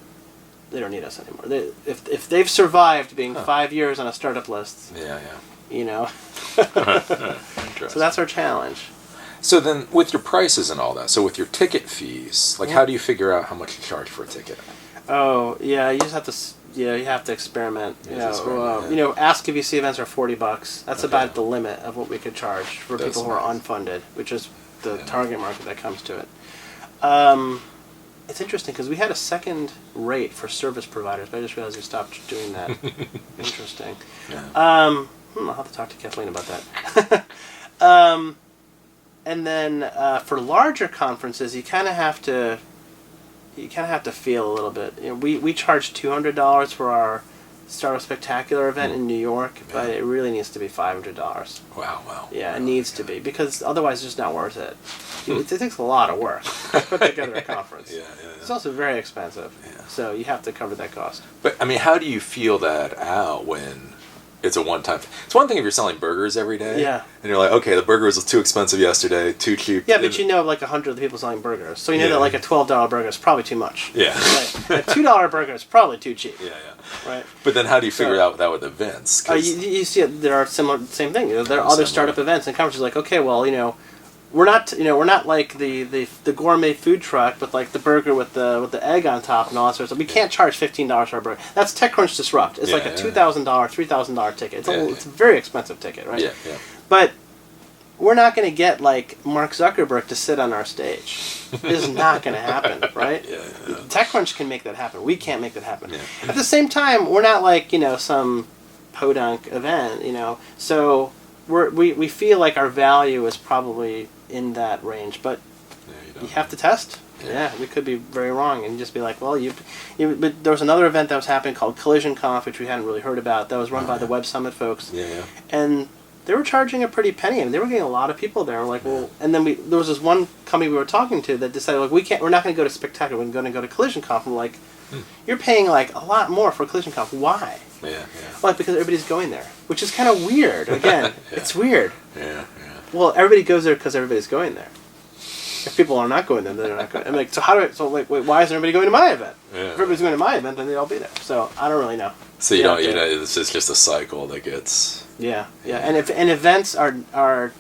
they don't need us anymore. If they've survived being 5 years on a startup list, so that's our challenge. So then, with your prices and all that, so with your ticket fees, like how do you figure out how much to charge for a ticket? Oh, yeah, you just have to... you have to experiment. Ask VC events are $40. That's about the limit of what we could charge for people who are unfunded, which is the target market that comes to it. It's interesting because we had a second rate for service providers, but I just realized we stopped doing that. Interesting. Yeah. I'll have to talk to Kathleen about that. And then for larger conferences, you kind of have to feel a little bit. You know, we charge $200 for our Startup Spectacular event in New York, but it really needs to be $500. Wow. Yeah, it needs to be, because otherwise it's just not worth it. It takes a lot of work to put together a conference. Yeah. It's also very expensive, so you have to cover that cost. But, I mean, how do you feel that out when it's a one-time... It's one thing if you're selling burgers every day. Yeah. And you're like, okay, the burger was too expensive yesterday, too cheap. Yeah, but you know like 100 of the people selling burgers. So you know that like a $12 burger is probably too much. Yeah. Right. A $2 burger is probably too cheap. Yeah. Right. But then how do you figure out that with events? You see there are same thing. You know, there are other startup events and conferences like, okay, well, you know, we're not like the gourmet food truck with like the burger with the egg on top and all that sort of stuff. We can't charge $15 for a burger. That's TechCrunch Disrupt. It's like a $2,000, $3,000 ticket. It's a very expensive ticket, right? Yeah. But we're not going to get like Mark Zuckerberg to sit on our stage. This is not going to happen, right? Yeah. TechCrunch can make that happen. We can't make that happen. Yeah. At the same time, we're not like, you know, some podunk event, you know. So we feel like our value is probably in that range, but you have to test. Yeah, we could be very wrong and just be like, well, but there was another event that was happening called Collision Conf, which we hadn't really heard about. That was run by the Web Summit folks. Yeah. And they were charging a pretty penny, and they were getting a lot of people there. Like, well, and then there was this one company we were talking to that decided, like, we're not going to go to Spectacular. We're going to go to Collision Conf. I'm like, you're paying like a lot more for Collision Conf. Why? Yeah. Like, because everybody's going there, which is kind of weird. Again, it's weird. Yeah. Well, everybody goes there because everybody's going there. If people are not going there, then they're not going. I'm like, wait, why isn't everybody going to my event? Yeah. If everybody's going to my event, then they'd all be there. So I don't really know. So you don't, it's just a cycle that gets... Yeah. And events are,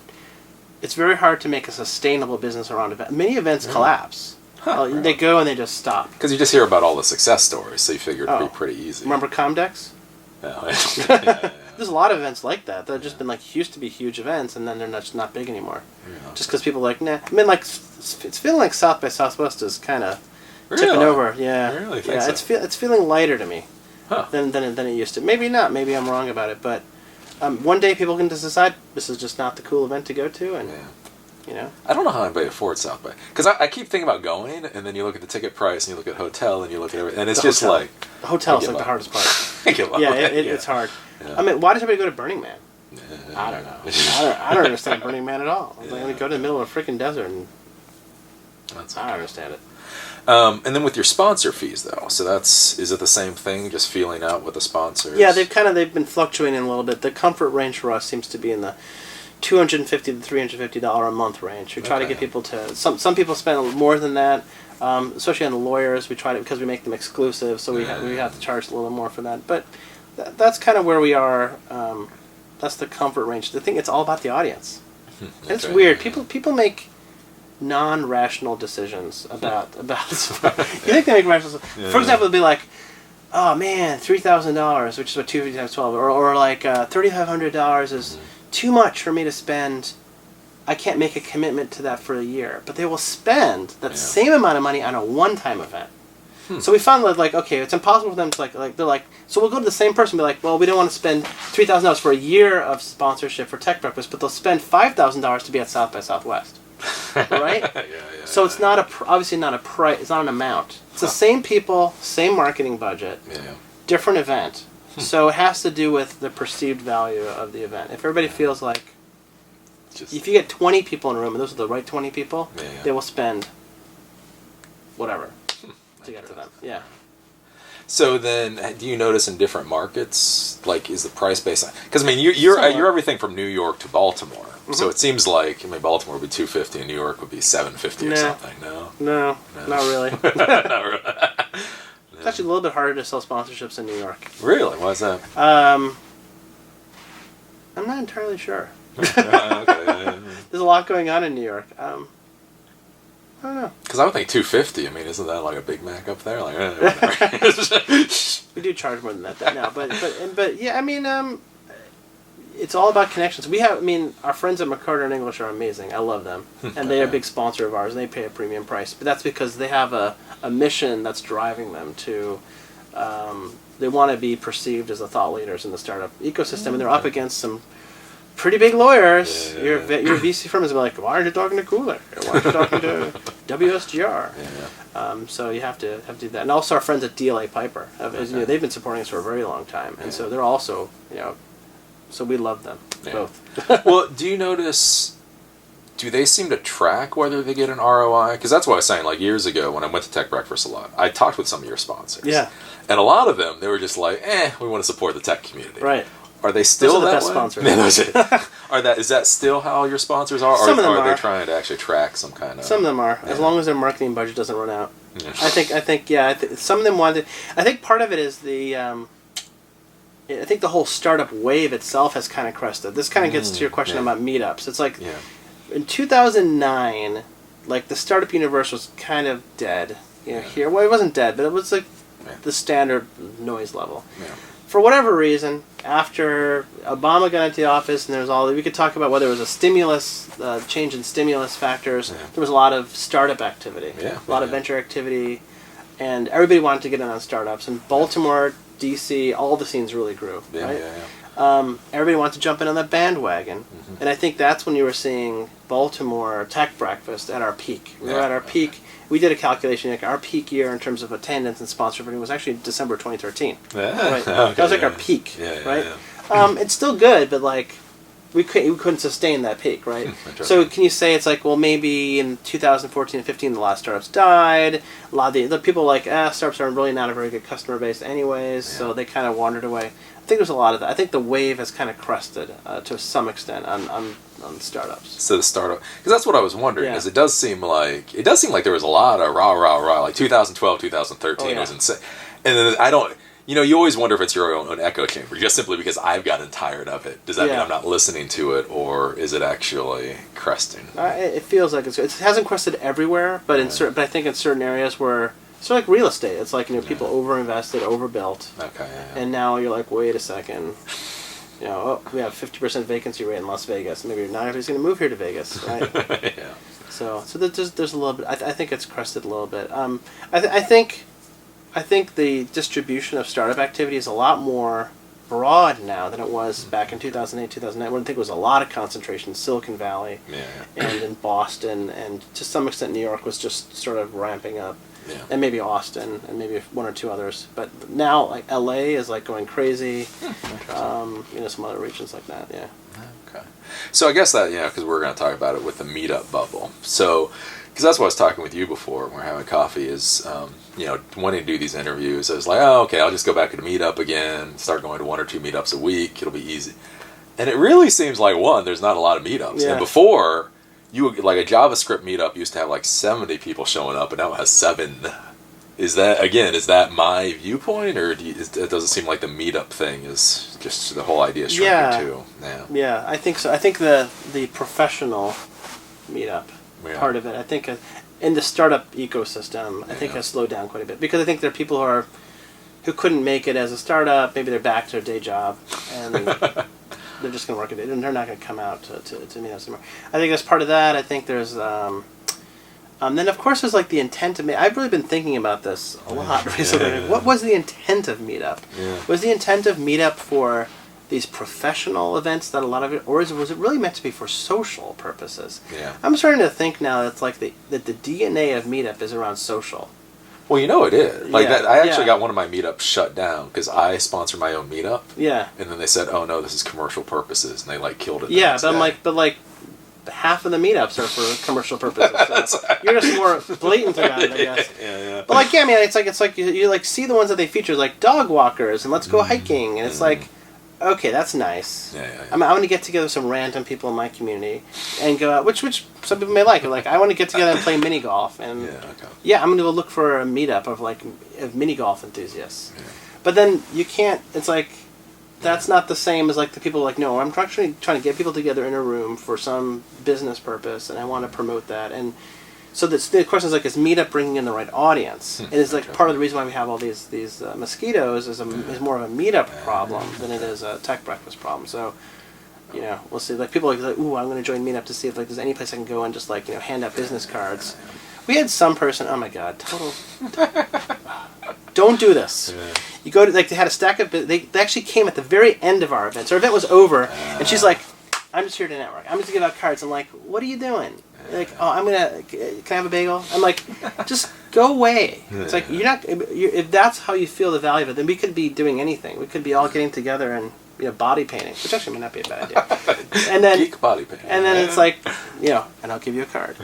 it's very hard to make a sustainable business around events. Many events collapse. Really? They go and they just stop. Because you just hear about all the success stories, so you figure it'd be pretty easy. Remember Comdex? Yeah. There's a lot of events like that. They've just been like, used to be huge events, and then they're just not big anymore. Yeah. Just because people are like, nah. I mean, like, it's feeling like South by Southwest is kind of tipping over. Yeah. I really think so. It's feeling lighter to me than it used to. Maybe not. Maybe I'm wrong about it. But one day people can just decide this is just not the cool event to go to, and you know. I don't know how anybody affords South by, because I keep thinking about going, and then you look at the ticket price, and you look at hotel, and you look at everything, and it's just like the hotel's like the hardest part. It's hard. Yeah. I mean, why does everybody go to Burning Man? I don't know. I don't understand Burning Man at all. Like, let me go to the middle of a freaking desert, and I don't understand it. And then with your sponsor fees, though, so is it the same thing, just feeling out with the sponsors? Yeah, they've been fluctuating a little bit. The comfort range for us seems to be in the $250 to $350 a month range. We try to get people to some people spend more than that, especially on the lawyers. We try to, because we make them exclusive, so we have to charge a little more for that. But that's kind of where we are. That's the comfort range. The thing, it's all about the audience. And it's weird. People make non-rational decisions about you think they make rational decisions. For example, it'd be like, oh man, $3,000, which is what 250 times 12, or like $3,500 is too much for me to spend. I can't make a commitment to that for a year, but they will spend that same amount of money on a one-time event. So we found that, like, okay, it's impossible for them to like they're like, so we'll go to the same person and be like, well, we don't want to spend $3,000 for a year of sponsorship for Tech Breakfast, but they'll spend $5,000 to be at South by Southwest. Right? So it's not obviously not a price. It's not an amount. It's the same people, same marketing budget, different event. So it has to do with the perceived value of the event. If everybody feels like, if you get 20 people in a room, and those are the right 20 people, they will spend whatever to get to them. Yeah. So then, do you notice in different markets, like, is the price based on? Because I mean, you're everything from New York to Baltimore. So it seems like, I mean, Baltimore would be $250 and New York would be $750 or something. No, not really. Not really. It's actually a little bit harder to sell sponsorships in New York. Really? Why is that? I'm not entirely sure. Okay. There's a lot going on in New York. I don't know. Because I would think $250. I mean, isn't that like a Big Mac up there? Like, we do charge more than that now, but yeah, I mean, it's all about connections. Our friends at McCarter and English are amazing. I love them, and they are a big sponsor of ours, and they pay a premium price. But that's because they have a mission that's driving them to. They want to be perceived as the thought leaders in the startup ecosystem, and they're up against some pretty big lawyers. Yeah. Your VC firm is like, why aren't you talking to Cooler? Why aren't you talking to WSGR? Yeah. So you have to do that. And also our friends at DLA Piper, they've been supporting us for a very long time, and so they're also so we love them both. Well, do you notice? Do they seem to track whether they get an ROI? Because that's what I was saying. Like years ago, when I went to Tech Breakfast a lot, I talked with some of your sponsors. Yeah. And a lot of them, they were just like, we want to support the tech community. Right. Are they still Those are the that best way? Sponsors. Is that still how your sponsors are? Some of them are are. They trying to actually track some kind of? Some of them are, as long as their marketing budget doesn't run out. Yeah. I think some of them wanted. I think part of it is I think the whole startup wave itself has kind of crested. This kind of gets to your question about meetups. It's like in 2009, like the startup universe was kind of dead. Here, well, it wasn't dead, but it was like the standard noise level. Yeah. For whatever reason, after Obama got into the office, and we could talk about whether it was a stimulus, change in stimulus factors. Yeah. There was a lot of startup activity, a lot of venture activity, and everybody wanted to get in on startups. And Baltimore, DC, all the scenes really grew. Right? Everybody wanted to jump in on that bandwagon, and I think that's when you were seeing Baltimore Tech Breakfast at our peak. We were at our peak. We did a calculation. Like our peak year in terms of attendance and sponsorship was actually December 2013. Right? Okay, that was like our peak. Right? It's still good, but like we couldn't sustain that peak, right? So can you say it's like, well, maybe in 2014 and 15 the last startups died. A lot of the people like startups are really not a very good customer base anyways, so they kind of wandered away. I think there's a lot of that. I think the wave has kind of crested to some extent on startups. So the startup, because that's what I was wondering. Is it does seem like there was a lot of rah, like 2012, 2013 was insane, and then I don't. You always wonder if it's your own echo chamber, just simply because I've gotten tired of it. Does that mean I'm not listening to it, or is it actually cresting? It feels like it hasn't crested everywhere, but but I think in certain areas where it's sort of like real estate. It's like people overinvested, overbuilt, and now you're like, wait a second, we have 50% vacancy rate in Las Vegas. Maybe not everybody's going to move here to Vegas, right? So there's a little bit. I think it's crested a little bit. I think the distribution of startup activity is a lot more broad now than it was back in 2008, 2009, when I think it was a lot of concentration in Silicon Valley and in Boston, and to some extent New York was just sort of ramping up, and maybe Austin, and maybe one or two others. But now, like LA is like going crazy, some other regions like that, Okay. So I guess that, because we're going to talk about it with the meetup bubble. So, because that's what I was talking with you before when we were having coffee is, wanting to do these interviews. I was like, okay, I'll just go back to meetup again, start going to 1 or 2 meetups a week. It'll be easy. And it really seems like, there's not a lot of meetups. And before, like a JavaScript meetup used to have like 70 people showing up, and now it has 7. Is that my viewpoint, or does it seem like the meetup thing is just the whole idea shrinking too? Yeah, I think so. I think the professional meetup part of it, I think in the startup ecosystem, I think has slowed down quite a bit, because I think there are people who couldn't make it as a startup. Maybe they're back to their day job, and they're just going to work at it, and they're not going to come out to meet us anymore. I think that's part of that. I think there's then of course there's like the intent of I've really been thinking about this a lot recently. What was the intent of Meetup? Was the intent of Meetup for these professional events that a lot of it, or was it really meant to be for social purposes? I'm starting to think now that it's like that the DNA of Meetup is around social. Well, it is. Like that, I actually got one of my meetups shut down because I sponsor my own meetup. And then they said, "Oh no, this is commercial purposes," and they killed it. But half of the meetups are for commercial purposes. So you're just more blatant about it, I guess. But it's like you see the ones that they feature, like dog walkers and let's go hiking, and it's like, okay, that's nice. I'm going to get together with some random people in my community and go out, which some people may like. Like, I want to get together and play mini golf, and I'm going to go look for a meetup of mini golf enthusiasts. But then you can't. It's like, that's not the same as like the people like, no, I'm actually trying to get people together in a room for some business purpose, and I want to promote that. And so the question is like, is Meetup bringing in the right audience? And it's like part of the reason why we have all these mosquitoes is more of a Meetup problem than it is a Tech Breakfast problem. So You know, we'll see. Like people are like, ooh, I'm going to join Meetup to see if like there's any place I can go and just like hand out business cards. We had some person. Oh my God, total. Don't do this. Yeah. You go to they had a stack of. They actually came at the very end of our event. So our event was over, and she's like, "I'm just here to network. I'm just to give out cards." I'm like, "What are you doing?" Like, "Oh, I'm gonna. Can I have a bagel?" I'm like, "Just go away." It's like you're not. If that's how you feel the value of it, then we could be doing anything. We could be all getting together and body painting, which actually may not be a bad idea. And then geek body painting. And then it's like, and I'll give you a card.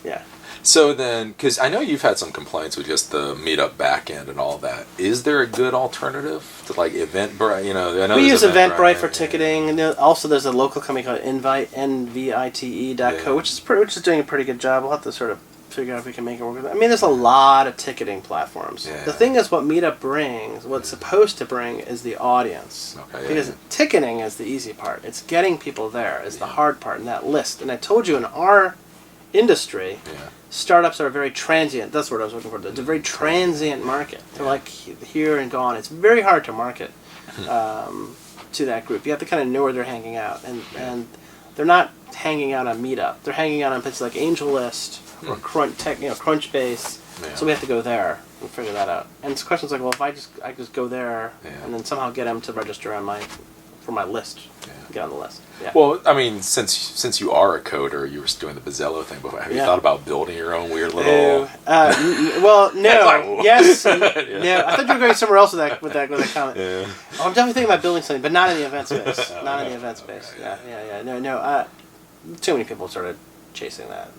Yeah. So then, because I know you've had some complaints with just the Meetup backend and all that. Is there a good alternative to like Eventbrite? I know we use Eventbrite for ticketing, and also there's a local company called NVITE.co, which is doing a pretty good job. We'll have to sort of figure out if we can make it work with it. I mean, there's a lot of ticketing platforms. Yeah. The thing is, what Meetup brings, what's supposed to bring, is the audience. Okay, because ticketing is the easy part. It's getting people there is the hard part in that list. And I told you in our industry, startups are very transient. That's what I was looking for. It's a very transient market. They're like here and gone. It's very hard to market to that group. You have to kind of know where they're hanging out. And they're not hanging out on Meetup. They're hanging out on places like AngelList or Crunchbase. Yeah. So we have to go there and figure that out. And it's questions like, well, if I just go there and then somehow get them to register on for my list, get on the list. Yeah. Well, I mean, since you are a coder, you were doing the Bazzello thing before. Have you thought about building your own weird little? Well, no. Yes. No. I thought you were going somewhere else with that comment. Yeah. Oh, I'm definitely thinking about building something, but not in the event space. Not in the event space. Yeah. No. Too many people started chasing that.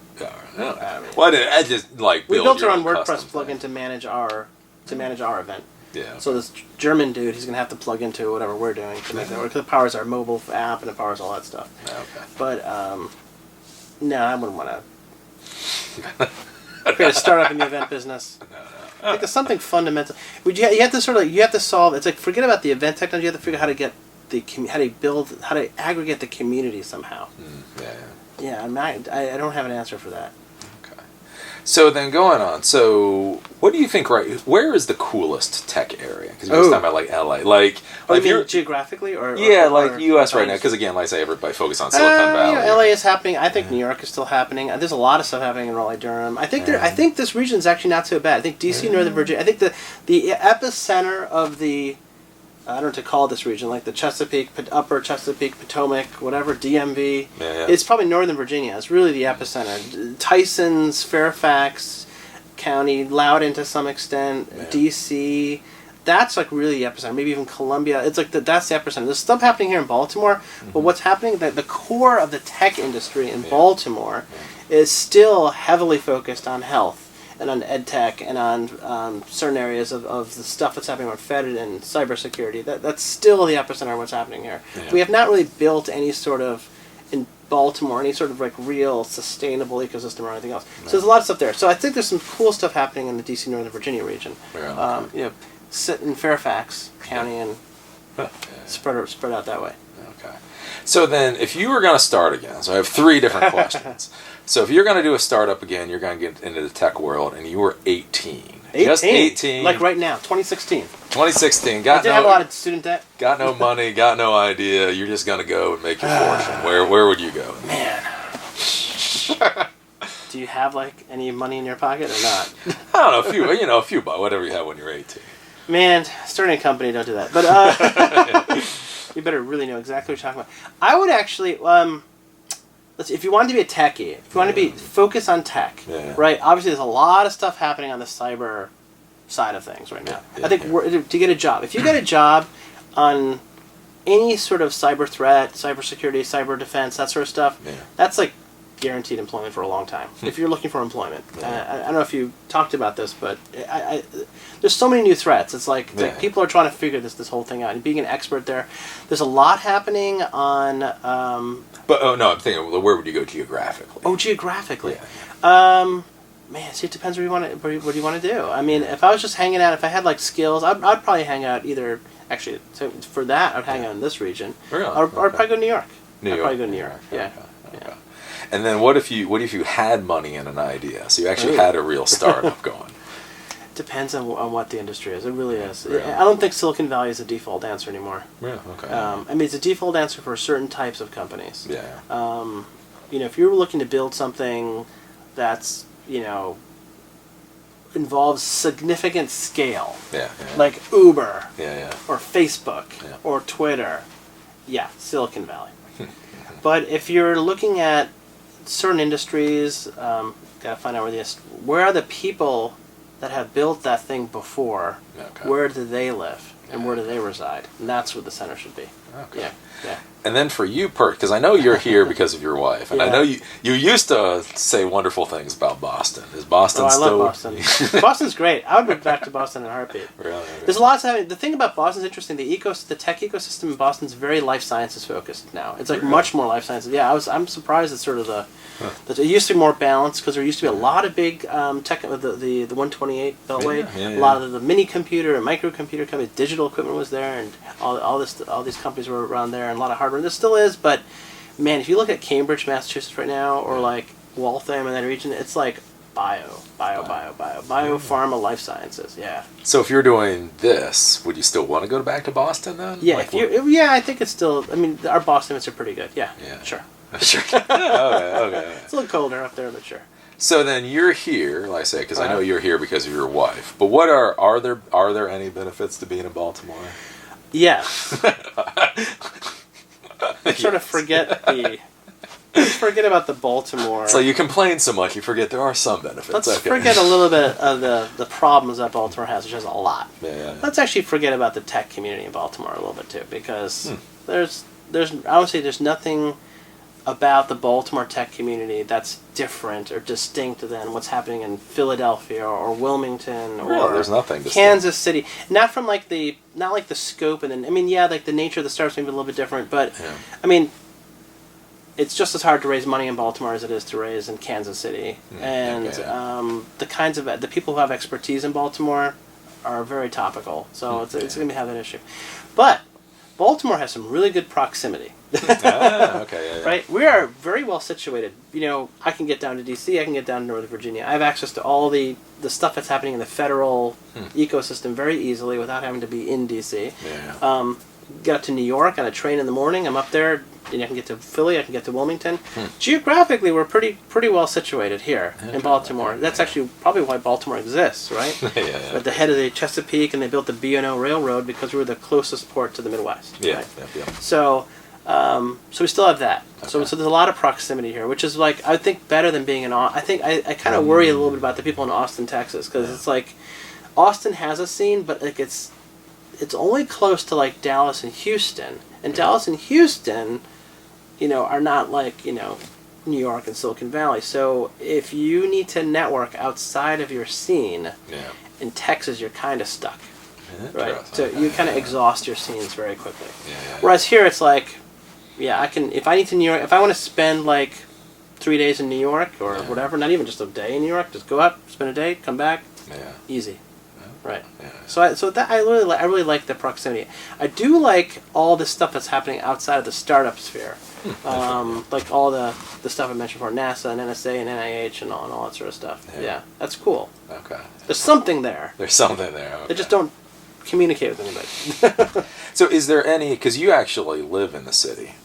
Well, I just like we built our own WordPress plugin to manage our event. Yeah. So this German dude, he's gonna have to plug into whatever we're doing to make that work. Because it powers our mobile app and it powers all that stuff. Okay. But no, I wouldn't want to create a startup in the event business. No. I think there's something fundamental. You have to solve. It's like forget about the event technology. You have to figure out how to how to aggregate the community somehow. Yeah, I don't have an answer for that. Okay. So then going on, what do you think, where is the coolest tech area? Because we're talking about like LA. Like you mean geographically? Or US right now. Because again, like I say, everybody focus on Silicon Valley. LA is happening. I think New York is still happening. There's a lot of stuff happening in Raleigh-Durham. I think this region is actually not so bad. I think DC, Northern Virginia, I think the epicenter of the... I don't know what to call this region, like the Chesapeake, Upper Chesapeake, Potomac, whatever, DMV. It's probably Northern Virginia. It's really the epicenter. Tyson's, Fairfax County, Loudoun to some extent, DC. That's like really the epicenter. Maybe even Columbia. It's like that's the epicenter. There's stuff happening here in Baltimore, but what's happening, the core of the tech industry in Baltimore is still heavily focused on health. And on ed tech and on certain areas of the stuff that's happening on Fed and cybersecurity. That's still the epicenter of what's happening here. Yeah. We have not really built any sort of, in Baltimore, any sort of like real sustainable ecosystem or anything else. No. So there's a lot of stuff there. So I think there's some cool stuff happening in the DC Northern Virginia region. Yeah, sit in Fairfax County and spread out that way. Okay. So then if you were going to start again, so I have 3 different questions. So if you're going to do a startup again, you're going to get into the tech world, and you were 18. Just 18. Like right now, 2016. 2016. I did have a lot of student debt. Got no money, got no idea. You're just going to go and make your fortune. Where would you go? Man. Do you have like any money in your pocket or not? I don't know, a few, but whatever you have when you're 18. Man, starting a company, don't do that. But you better really know exactly what you're talking about. I would actually... if you wanted to be a techie, if you want to be focus on tech, right? Obviously, there's a lot of stuff happening on the cyber side of things right now. I think to get a job, if you get a job on any sort of cyber threat, cybersecurity, cyber defense, that sort of stuff, that's like guaranteed employment for a long time. If you're looking for employment, I don't know if you talked about this, but there's so many new threats. It's like people are trying to figure this whole thing out. And being an expert there's a lot happening on. But no, I'm thinking, where would you go geographically? Oh, geographically. Man, see, it depends what you want to do. I mean, if I was just hanging out, if I had like skills, I'd probably hang out either. Actually, so for that, I'd hang out in this region. Really? Or probably go to New York. I'd probably go to New York. Yeah. And then what if you had money and an idea? So you actually had a real startup going. Depends on what the industry is. It really is. Really? I don't think Silicon Valley is a default answer anymore. Yeah. Okay. I mean, it's a default answer for certain types of companies. Yeah. If you're looking to build something that's, involves significant scale, like Uber, or Facebook, or Twitter, Silicon Valley. But if you're looking at certain industries, gotta find out where are the people that have built that thing before? Okay. Where do they live, and where do they reside? And that's what the center should be. Okay. Yeah. And then for you, Perk, because I know you're here because of your wife, and I know you used to say wonderful things about Boston. Is Boston still? I love Boston. Boston's great. I would move back to Boston in a heartbeat. Really? There's a lot happening. The thing about Boston is interesting. The tech ecosystem in Boston is very life sciences focused now. It's like much more life sciences. Yeah, I'm surprised at sort of it used to be more balanced because there used to be a lot of big tech, the 128 Beltway. A lot of the mini computer and microcomputer companies, digital equipment was there, and all these companies were around there, and a lot of hardware. There still is, but man, if you look at Cambridge, Massachusetts right now, or like Waltham in that region, it's like biopharma, life sciences. Yeah. So if you're doing this, would you still want to go back to Boston then? Yeah. I think it's still. I mean, our Boston are pretty good. Yeah. Sure. Sure. Okay. It's a little colder up there, but sure. So then you're here, like I say, because I know you're here because of your wife. But what are there any benefits to being in Baltimore? Yes. Sort of forget about the Baltimore. So you complain so much, you forget there are some benefits. Let's forget a little bit of the problems that Baltimore has, which has a lot. Yeah. Let's actually forget about the tech community in Baltimore a little bit too, because there's I would say there's nothing about the Baltimore tech community that's different or distinct than what's happening in Philadelphia or Wilmington or there's nothing Kansas City. Not like the scope and then like the nature of the startups may be a little bit different, but I mean it's just as hard to raise money in Baltimore as it is to raise in Kansas City. And the kinds of the people who have expertise in Baltimore are very topical. So it's going to have an issue. But Baltimore has some really good proximity. Right? We are very well situated. I can get down to D.C., I can get down to Northern Virginia. I have access to all the stuff that's happening in the federal ecosystem very easily without having to be in D.C. Get up to New York on a train in the morning. I'm up there, and I can get to Philly, I can get to Wilmington. Geographically, we're pretty well situated here in Baltimore. That's actually probably why Baltimore exists, right? At the head of the Chesapeake, and they built the B&O Railroad because we were the closest port to the Midwest. Right? So we still have that. So there's a lot of proximity here, which is like I think better than being in Austin. I kind of worry a little bit about the people in Austin, Texas, because it's like Austin has a scene, but like it's only close to like Dallas and Houston, and Dallas and Houston, are not like New York and Silicon Valley. So if you need to network outside of your scene, in Texas, you're kind of stuck, right? So you kind of exhaust your scenes very quickly. Whereas here, it's like. Yeah, I can. If I need to New York, if I want to spend like 3 days in New York or whatever, not even just a day in New York, just go up, spend a day, come back, easy, right? So I really like the proximity. I do like all the stuff that's happening outside of the startup sphere, like all the stuff I mentioned before, NASA and NSA and NIH and all that sort of stuff. Yeah, that's cool. Okay, there's something there. They just don't communicate with anybody. So, is there any? Because you actually live in the city.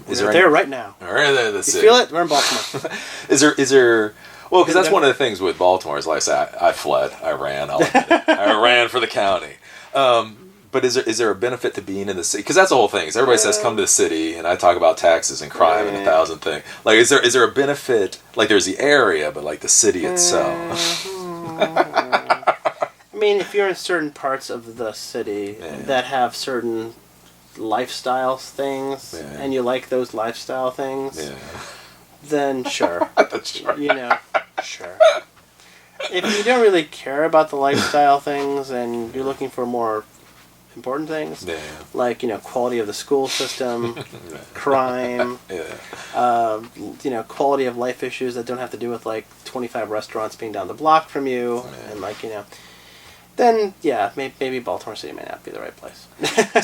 Is there there right now? We're there, the city. You feel it? We're in Baltimore. Is there? Well, because that's one of the things with Baltimore is like I said, I fled, I ran, I ran for the county. But is there a benefit to being in the city? Because that's the whole thing. Is everybody says come to the city, and I talk about taxes and crime and 1,000 things. Like, is there a benefit? Like, there's the area, but like the city itself. I mean, if you're in certain parts of the city that have certain lifestyle things, and you like those lifestyle things, then sure. Sure. Sure. If you don't really care about the lifestyle things and you're looking for more important things, like, quality of the school system, crime, quality of life issues that don't have to do with, like, 25 restaurants being down the block from you, and, like, then, maybe Baltimore City may not be the right place.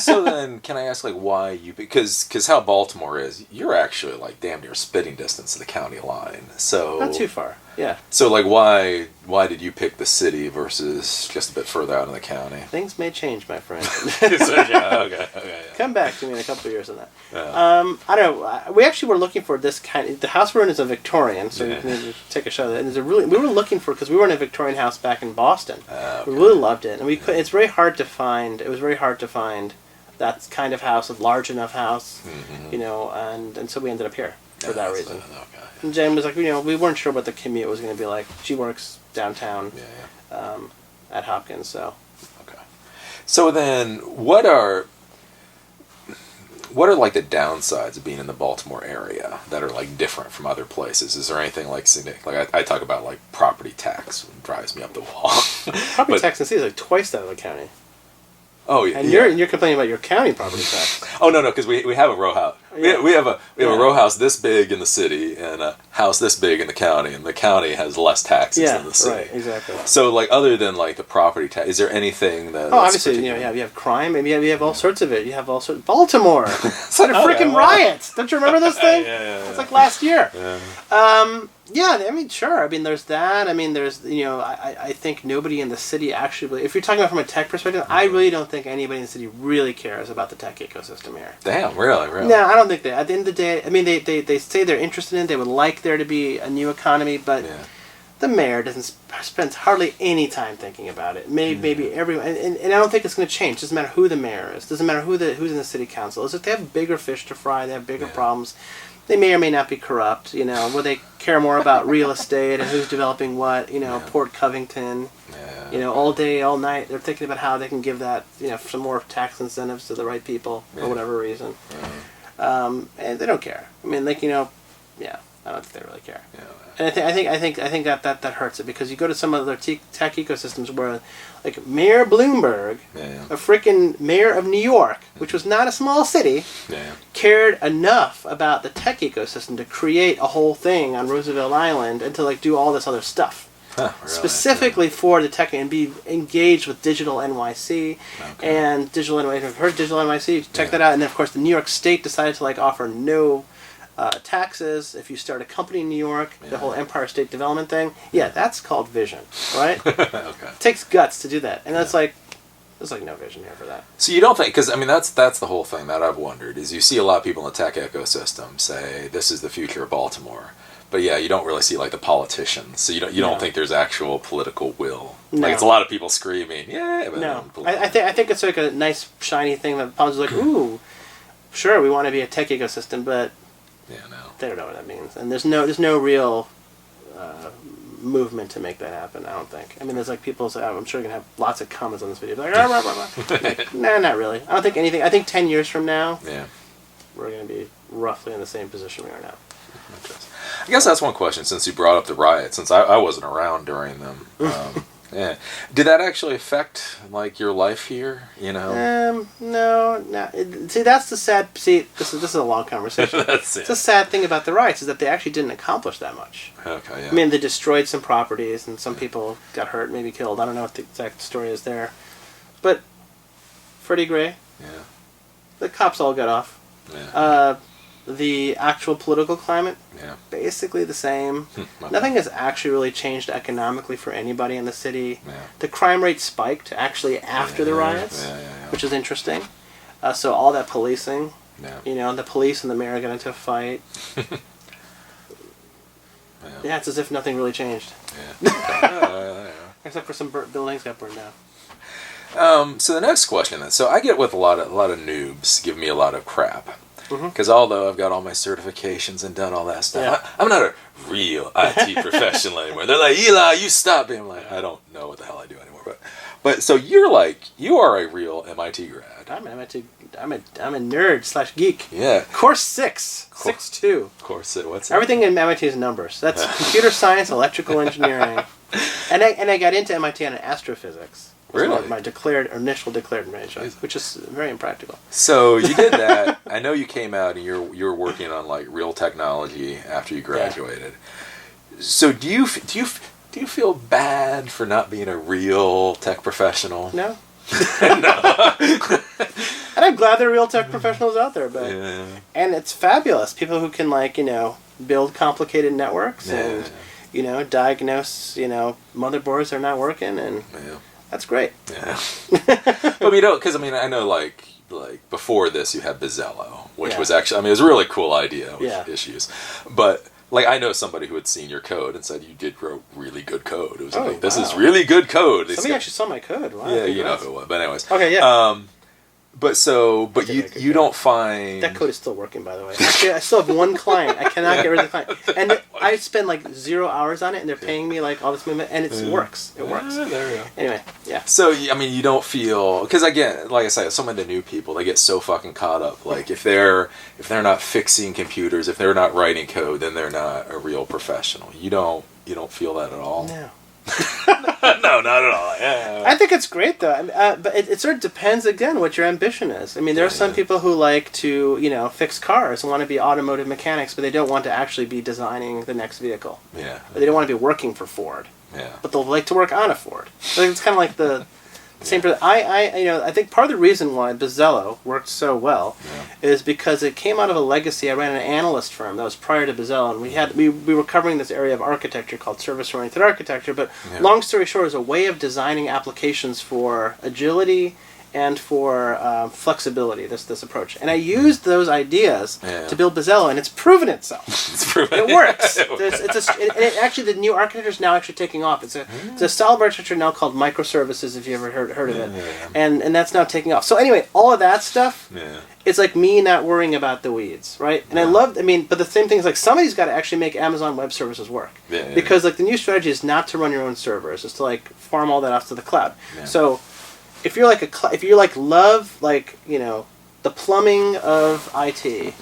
So then, can I ask, like, why you... Because how Baltimore is, you're actually, like, damn near spitting distance of the county line, so... Not too far. Yeah. So, like, why did you pick the city versus just a bit further out in the county? Things may change, my friend. Okay. Come back to me in a couple of years on that. Yeah. I don't know. We actually were looking for this kind. The house we're in is a Victorian, so we need to take a shot at it. And we were looking for, because we were in a Victorian house back in Boston. Okay. We really loved it, and it's very hard to find. It was very hard to find that kind of house, a large enough house, and so we ended up here for that reason. Okay. And Jen was like, we weren't sure what the commute was going to be like. She works downtown at Hopkins, so. Okay. So then, what are like the downsides of being in the Baltimore area that are like different from other places? Is there anything like I talk about like property tax, it drives me up the wall. Property tax in the city is like twice that of the county. Oh yeah, and you're complaining about your county property tax. Oh no, because we have a row house. Yeah. We have a row house this big in the city and a house this big in the county, and the county has less taxes than the city. Right, exactly. So like, other than like the property tax, is there anything that? Oh, obviously, you have crime. Maybe you have all sorts of it. You have all sorts. Baltimore. It's like a freaking riot. Don't you remember this thing? Yeah. It's like last year. Yeah. Yeah, I mean, sure. I mean, there's that. I mean, there's, I think nobody in the city actually, if you're talking about from a tech perspective, I really don't think anybody in the city really cares about the tech ecosystem here. Damn, really? No, I don't think that. At the end of the day, I mean, they say they're interested in it. They would like there to be a new economy, but the mayor doesn't spend hardly any time thinking about it. Maybe everyone, and I don't think it's going to change. It doesn't matter who the mayor is. It doesn't matter who's in the city council. It's just they have bigger fish to fry. They have bigger problems. They may or may not be corrupt, where they care more about real estate and who's developing what, Port Covington, all day, all night. They're thinking about how they can give that, some more tax incentives to the right people for whatever reason. And they don't care. I mean, I don't think they really care. Yeah. And I think that hurts it, because you go to some other tech ecosystems where, like Mayor Bloomberg, a freaking mayor of New York, which was not a small city, cared enough about the tech ecosystem to create a whole thing on Roosevelt Island and to like do all this other stuff. Huh, really? Specifically for the tech, and be engaged with Digital NYC and Digital NYC. If you've heard Digital NYC, check that out. And then of course the New York State decided to like offer no taxes if you start a company in New York. The whole Empire State Development thing. Yeah, that's called vision, right? Okay. It takes guts to do that, and that's like. There's like no vision here for that. So you don't think, because I mean that's the whole thing that I've wondered, is you see a lot of people in the tech ecosystem say this is the future of Baltimore, but you don't really see like the politicians. So you don't think there's actual political will. No. Like it's a lot of people screaming, but no. I think it's like a nice shiny thing that politics like, ooh, sure, we want to be a tech ecosystem, but they don't know what that means, and there's no real movement to make that happen. I don't think. I mean, there's like people say, I'm sure you're gonna have lots of comments on this video, like, like, nah, not really. I don't think anything. I think 10 years from now, we're gonna be roughly in the same position we are now. I guess that's one question, since you brought up the riots, since I wasn't around during them. Did that actually affect like your life here? No. See, that's the sad. See, this is a long conversation. It's a sad thing about the riots is that they actually didn't accomplish that much. Okay. Yeah. I mean, they destroyed some properties, and some people got hurt, maybe killed. I don't know what the exact story is there, but Freddie Gray. Yeah. The cops all got off. Yeah. The actual political climate, basically the same. Nothing has actually really changed economically for anybody in the city. The crime rate spiked actually after the riots, which is interesting. So all that policing, the police and the mayor got into a fight. It's as if nothing really changed. Except for some buildings got burned down. So the next question then. So I get with a lot of noobs give me a lot of crap. Because although I've got all my certifications and done all that stuff, I'm not a real IT professional anymore. They're like, Eli, you stop me. I'm like, I don't know what the hell I do anymore. But so you are a real MIT grad. I'm an MIT. I'm a nerd / geek. Yeah. Course 6. 6-2. Course 6. What's that? Everything in MIT is numbers. That's computer science, electrical engineering, and I got into MIT on astrophysics. Really? My initial declared major, which is very impractical. So you did that. I know you came out and you were working on like real technology after you graduated. So do you feel bad for not being a real tech professional? No. No. And I'm glad there are real tech professionals out there, but and it's fabulous. People who can build complicated networks and diagnose, motherboards are not working, and that's great. Yeah. But because I know like before this you had Bizzello, which was actually, it was a really cool idea with issues. But like, I know somebody who had seen your code and said you did wrote really good code. It was this is really good code. Somebody actually saw my code. Wow, yeah, you know who it was. But anyways. Okay, yeah. But you don't find... That code is still working, by the way. Actually, I still have one client. I cannot get rid of the client. And I spend like 0 hours on it, and they're paying me like all this movement, and it works. It works. There we go. Anyway, yeah. So, you don't feel... Because again, like I said, so many new people, they get so fucking caught up. Like, if they're not fixing computers, if they're not writing code, then they're not a real professional. You don't feel that at all? No. No, not at all. Yeah. I think it's great though, but it sort of depends again what your ambition is. There are some people who like to fix cars and want to be automotive mechanics, but they don't want to actually be designing the next vehicle. Yeah. Or they don't want to be working for Ford. Yeah. But they'll like to work on a Ford. So it's kind of like the same. I think part of the reason why Bizzello worked so well is because it came out of a legacy. I ran an analyst firm that was prior to Bizzello, and we were covering this area of architecture called service-oriented architecture. But long story short, it was a way of designing applications for agility and for flexibility. This approach, and I used those ideas to build Bizzello, and it's proven itself. It works. Actually, the new architecture is now actually taking off. It's a style of architecture now called microservices. If you ever heard of it, and that's now taking off. So anyway, all of that stuff. It's like me not worrying about the weeds, right? And I love. But the same thing is like somebody's got to actually make Amazon Web Services work, because like the new strategy is not to run your own servers. It's to like farm all that off to the cloud. So if you're like love the plumbing of IT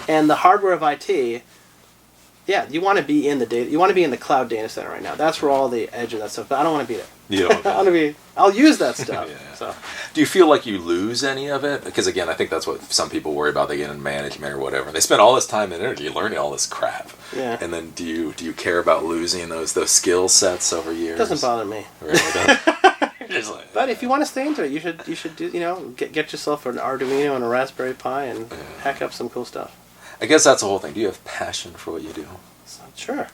and the hardware of IT, you want to be in the data. You want to be in the cloud data center right now. That's where all the edge of that stuff. But I don't want to be there. You don't. I'll use that stuff. So. Do you feel like you lose any of it? Because again, I think that's what some people worry about. They get in management or whatever. They spend all this time and energy learning all this crap. Yeah. And then do you care about losing those skill sets over years? It doesn't bother me. Really doesn't. But if you want to stay into it, you should do get yourself an Arduino and a Raspberry Pi and hack up some cool stuff. I guess that's the whole thing. Do you have passion for what you do? Sure.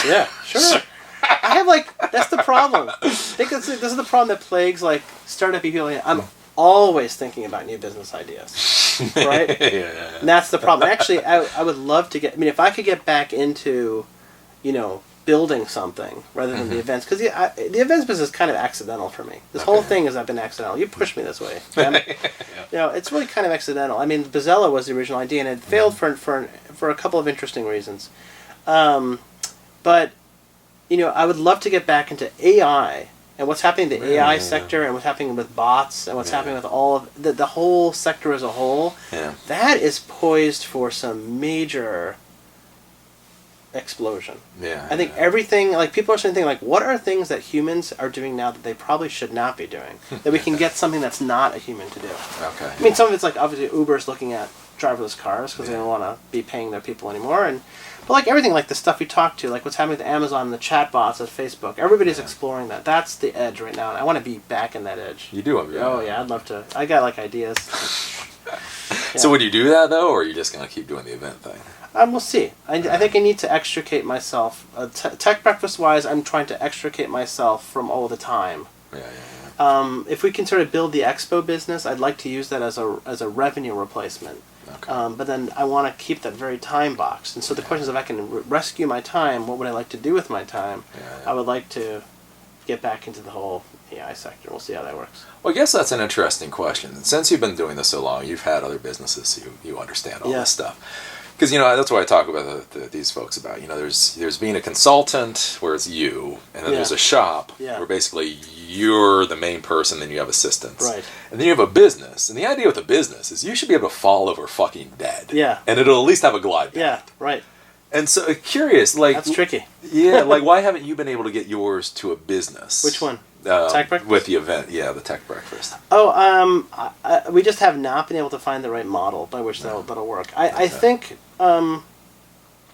Yeah, sure. I have that's the problem. I think this is the problem that plagues startup people. I'm always thinking about new business ideas, right? And that's the problem. Actually, I would love to get. If I could get back into, building something rather than the events, because the events business is kind of accidental for me. This whole thing has been accidental. You pushed me this way. It's really kind of accidental. Bizzello was the original idea, and it failed for a couple of interesting reasons. But I would love to get back into AI and what's happening in the AI sector and what's happening with bots and what's happening with all of the whole sector as a whole. Yeah. That is poised for some major explosion. Yeah. I think everything, people are starting to think, what are things that humans are doing now that they probably should not be doing? That we can get something that's not a human to do. Okay. Some of it's obviously Uber's looking at driverless cars because they don't want to be paying their people anymore, but everything, the stuff we talk to, what's happening with Amazon and the chatbots at Facebook, everybody's exploring that. That's the edge right now, and I want to be back in that edge. You do? Oh yeah, I'd love to. I got ideas. So would you do that though, or are you just gonna keep doing the event thing? We'll see. I think I need to extricate myself. Tech breakfast wise, I'm trying to extricate myself from all the time. If we can sort of build the expo business, I'd like to use that as a revenue replacement. Okay. But then I want to keep that very time boxed. And so the question is, if I can rescue my time, what would I like to do with my time? I would like to get back into the whole AI sector. We'll see how that works. Well, I guess that's an interesting question. Since you've been doing this so long, you've had other businesses, you understand all this stuff. Because, that's what I talk about these folks about. There's being a consultant, where it's you, and then there's a shop, where basically you're the main person, then you have assistants. Right. And then you have a business. And the idea with a business is you should be able to fall over fucking dead. Yeah. And it'll at least have a glide path. Yeah, right. And so, curious, That's tricky. Yeah, why haven't you been able to get yours to a business? Which one? Tech breakfast? With the event, the tech breakfast. Oh, we just have not been able to find the right model by which that'll work. I think,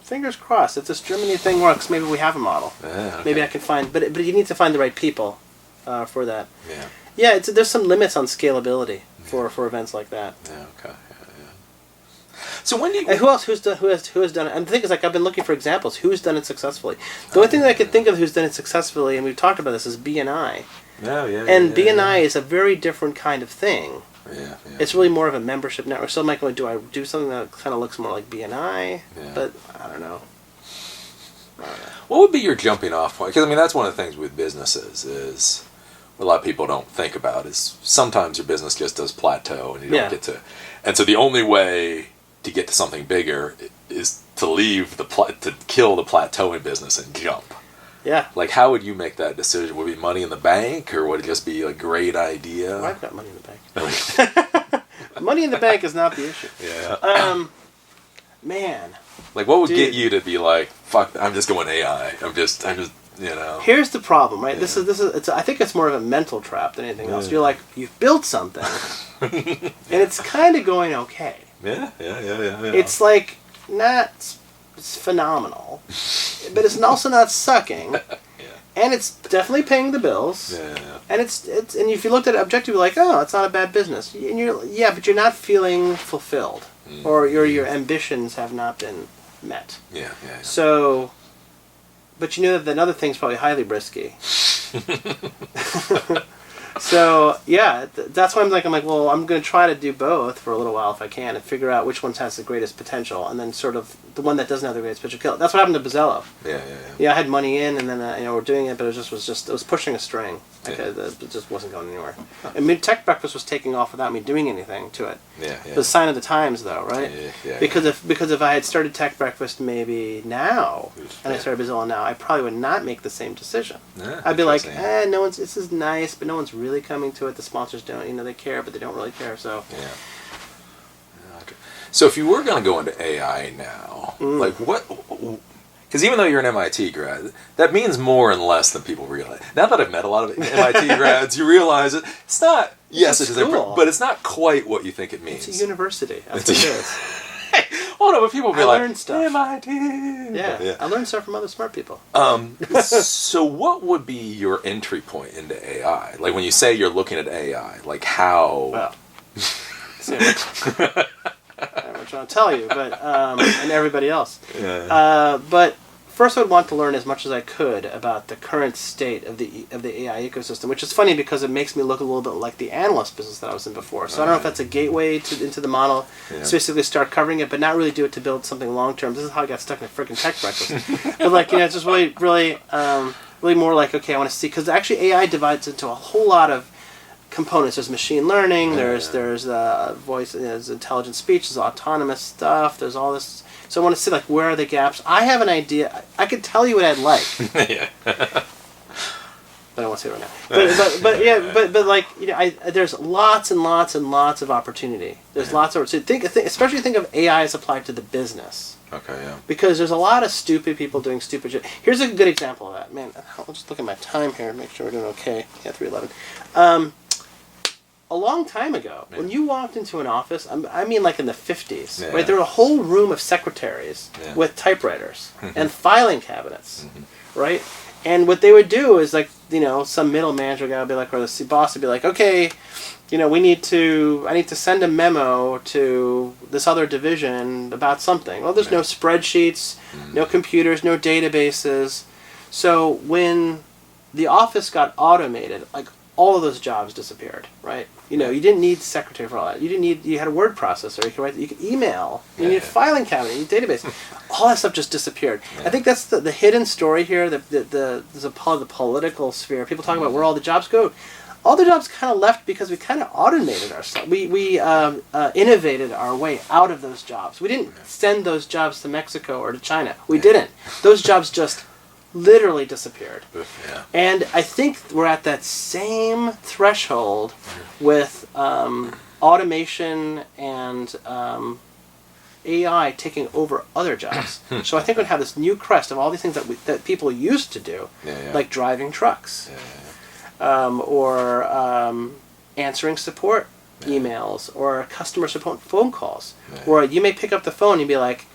fingers crossed, if this Germany thing works, maybe we have a model. Okay. Maybe I can find, but you need to find the right people for that. Yeah. Yeah, there's some limits on scalability for events like that. Yeah. Okay. So when do you... And who else who has done it? And the thing is, like, I've been looking for examples. Who's done it successfully? The only thing that I can think of who's done it successfully, and we've talked about this, is BNI. And BNI is a very different kind of thing. Yeah. It's really more of a membership network. So I'm like, do I do something that kind of looks more like BNI? Yeah. But I don't know. What would be your jumping off point? Because, I mean, that's one of the things with businesses is what a lot of people don't think about is sometimes your business just does plateau and you don't get to... And so the only way to get to something bigger is to leave to kill the plateau in business and jump. Yeah. Like, how would you make that decision? Would it be money in the bank, or would it just be a great idea? Well, I've got money in the bank. Money in the bank is not the issue. Yeah. Man. Like, what would get you to be like, fuck, I'm just going AI. I'm just, you know. Here's the problem, right? Yeah. This is. I think it's more of a mental trap than anything else. You're like, you've built something, and it's kind of going okay. Yeah. It's like it's phenomenal, but it's also not sucking. And it's definitely paying the bills. Yeah. And it's and if you looked at it objectively, like, oh, it's not a bad business. And but you're not feeling fulfilled, or your ambitions have not been met. Yeah. So, but you know that another thing's probably highly risky. So that's why I'm like, well, I'm going to try to do both for a little while if I can, and figure out which one has the greatest potential, and then sort of the one that doesn't have the greatest potential kill it. That's what happened to Bozzello. Yeah, I had money in, and then we're doing it, but it was pushing a string. It just wasn't going anywhere. Huh. I mean, Tech Breakfast was taking off without me doing anything to it. It was a sign of the times, though, right? Because if I had started Tech Breakfast maybe now, and I started Bozzello now, I probably would not make the same decision. I'd be like, no one's. This is nice, but no one's really coming to it. The sponsors don't, they care, but they don't really care. So. Yeah. So if you were going to go into AI now, like what? Because even though you're an MIT grad, that means more and less than people realize. Now that I've met a lot of MIT grads, you realize it's not. Yes, it is, but it's not quite what you think it means. It's a university. That's what it is. Oh no, but people be like, learned stuff. MIT. Yeah, I learned stuff from other smart people. So what would be your entry point into AI? Like when you say you're looking at AI, like how? Well, I'm trying to tell you, but and everybody else. But first, I would want to learn as much as I could about the current state of the AI ecosystem, which is funny because it makes me look a little bit like the analyst business that I was in before. So I don't know if that's a gateway into the model. To basically start covering it, but not really do it to build something long term. This is how I got stuck in a freaking Tech Breakfast. But like it's just really more like, okay, I want to see, because actually AI divides into a whole lot of components. There's machine learning. There's voice. There's intelligent speech. There's autonomous stuff. There's all this. So I want to see like where are the gaps. I have an idea. I could tell you what I'd like. But I won't say it right now. But like there's lots and lots and lots of opportunity. There's lots of especially think of AI as applied to the business. Okay, yeah. Because there's a lot of stupid people doing stupid shit. Here's a good example of that. Man, I'll just look at my time here and make sure we're doing okay. Yeah, 3:11. A long time ago, when you walked into an office, I mean like in the 50s, right? There was a whole room of secretaries with typewriters and filing cabinets, right? And what they would do is like, some middle manager guy would be like, or the boss would be like, okay, I need to send a memo to this other division about something. Well, there's no spreadsheets, no computers, no databases. So when the office got automated, like all of those jobs disappeared, right? You didn't need secretary for all that. You had a word processor. You could email. You need a filing cabinet. You need a database. All that stuff just disappeared. I think that's the hidden story here. There's a part of the political sphere. People talk about where all the jobs go. All the jobs kind of left because we kind of automated ourselves. We innovated our way out of those jobs. We didn't send those jobs to Mexico or to China. We didn't. Those jobs just literally disappeared. Yeah. And I think we're at that same threshold with automation and AI taking over other jobs. So I think we'd have this new crest of all these things that people used to do, like driving trucks, or answering support emails, or customer support phone calls, where you may pick up the phone and be like,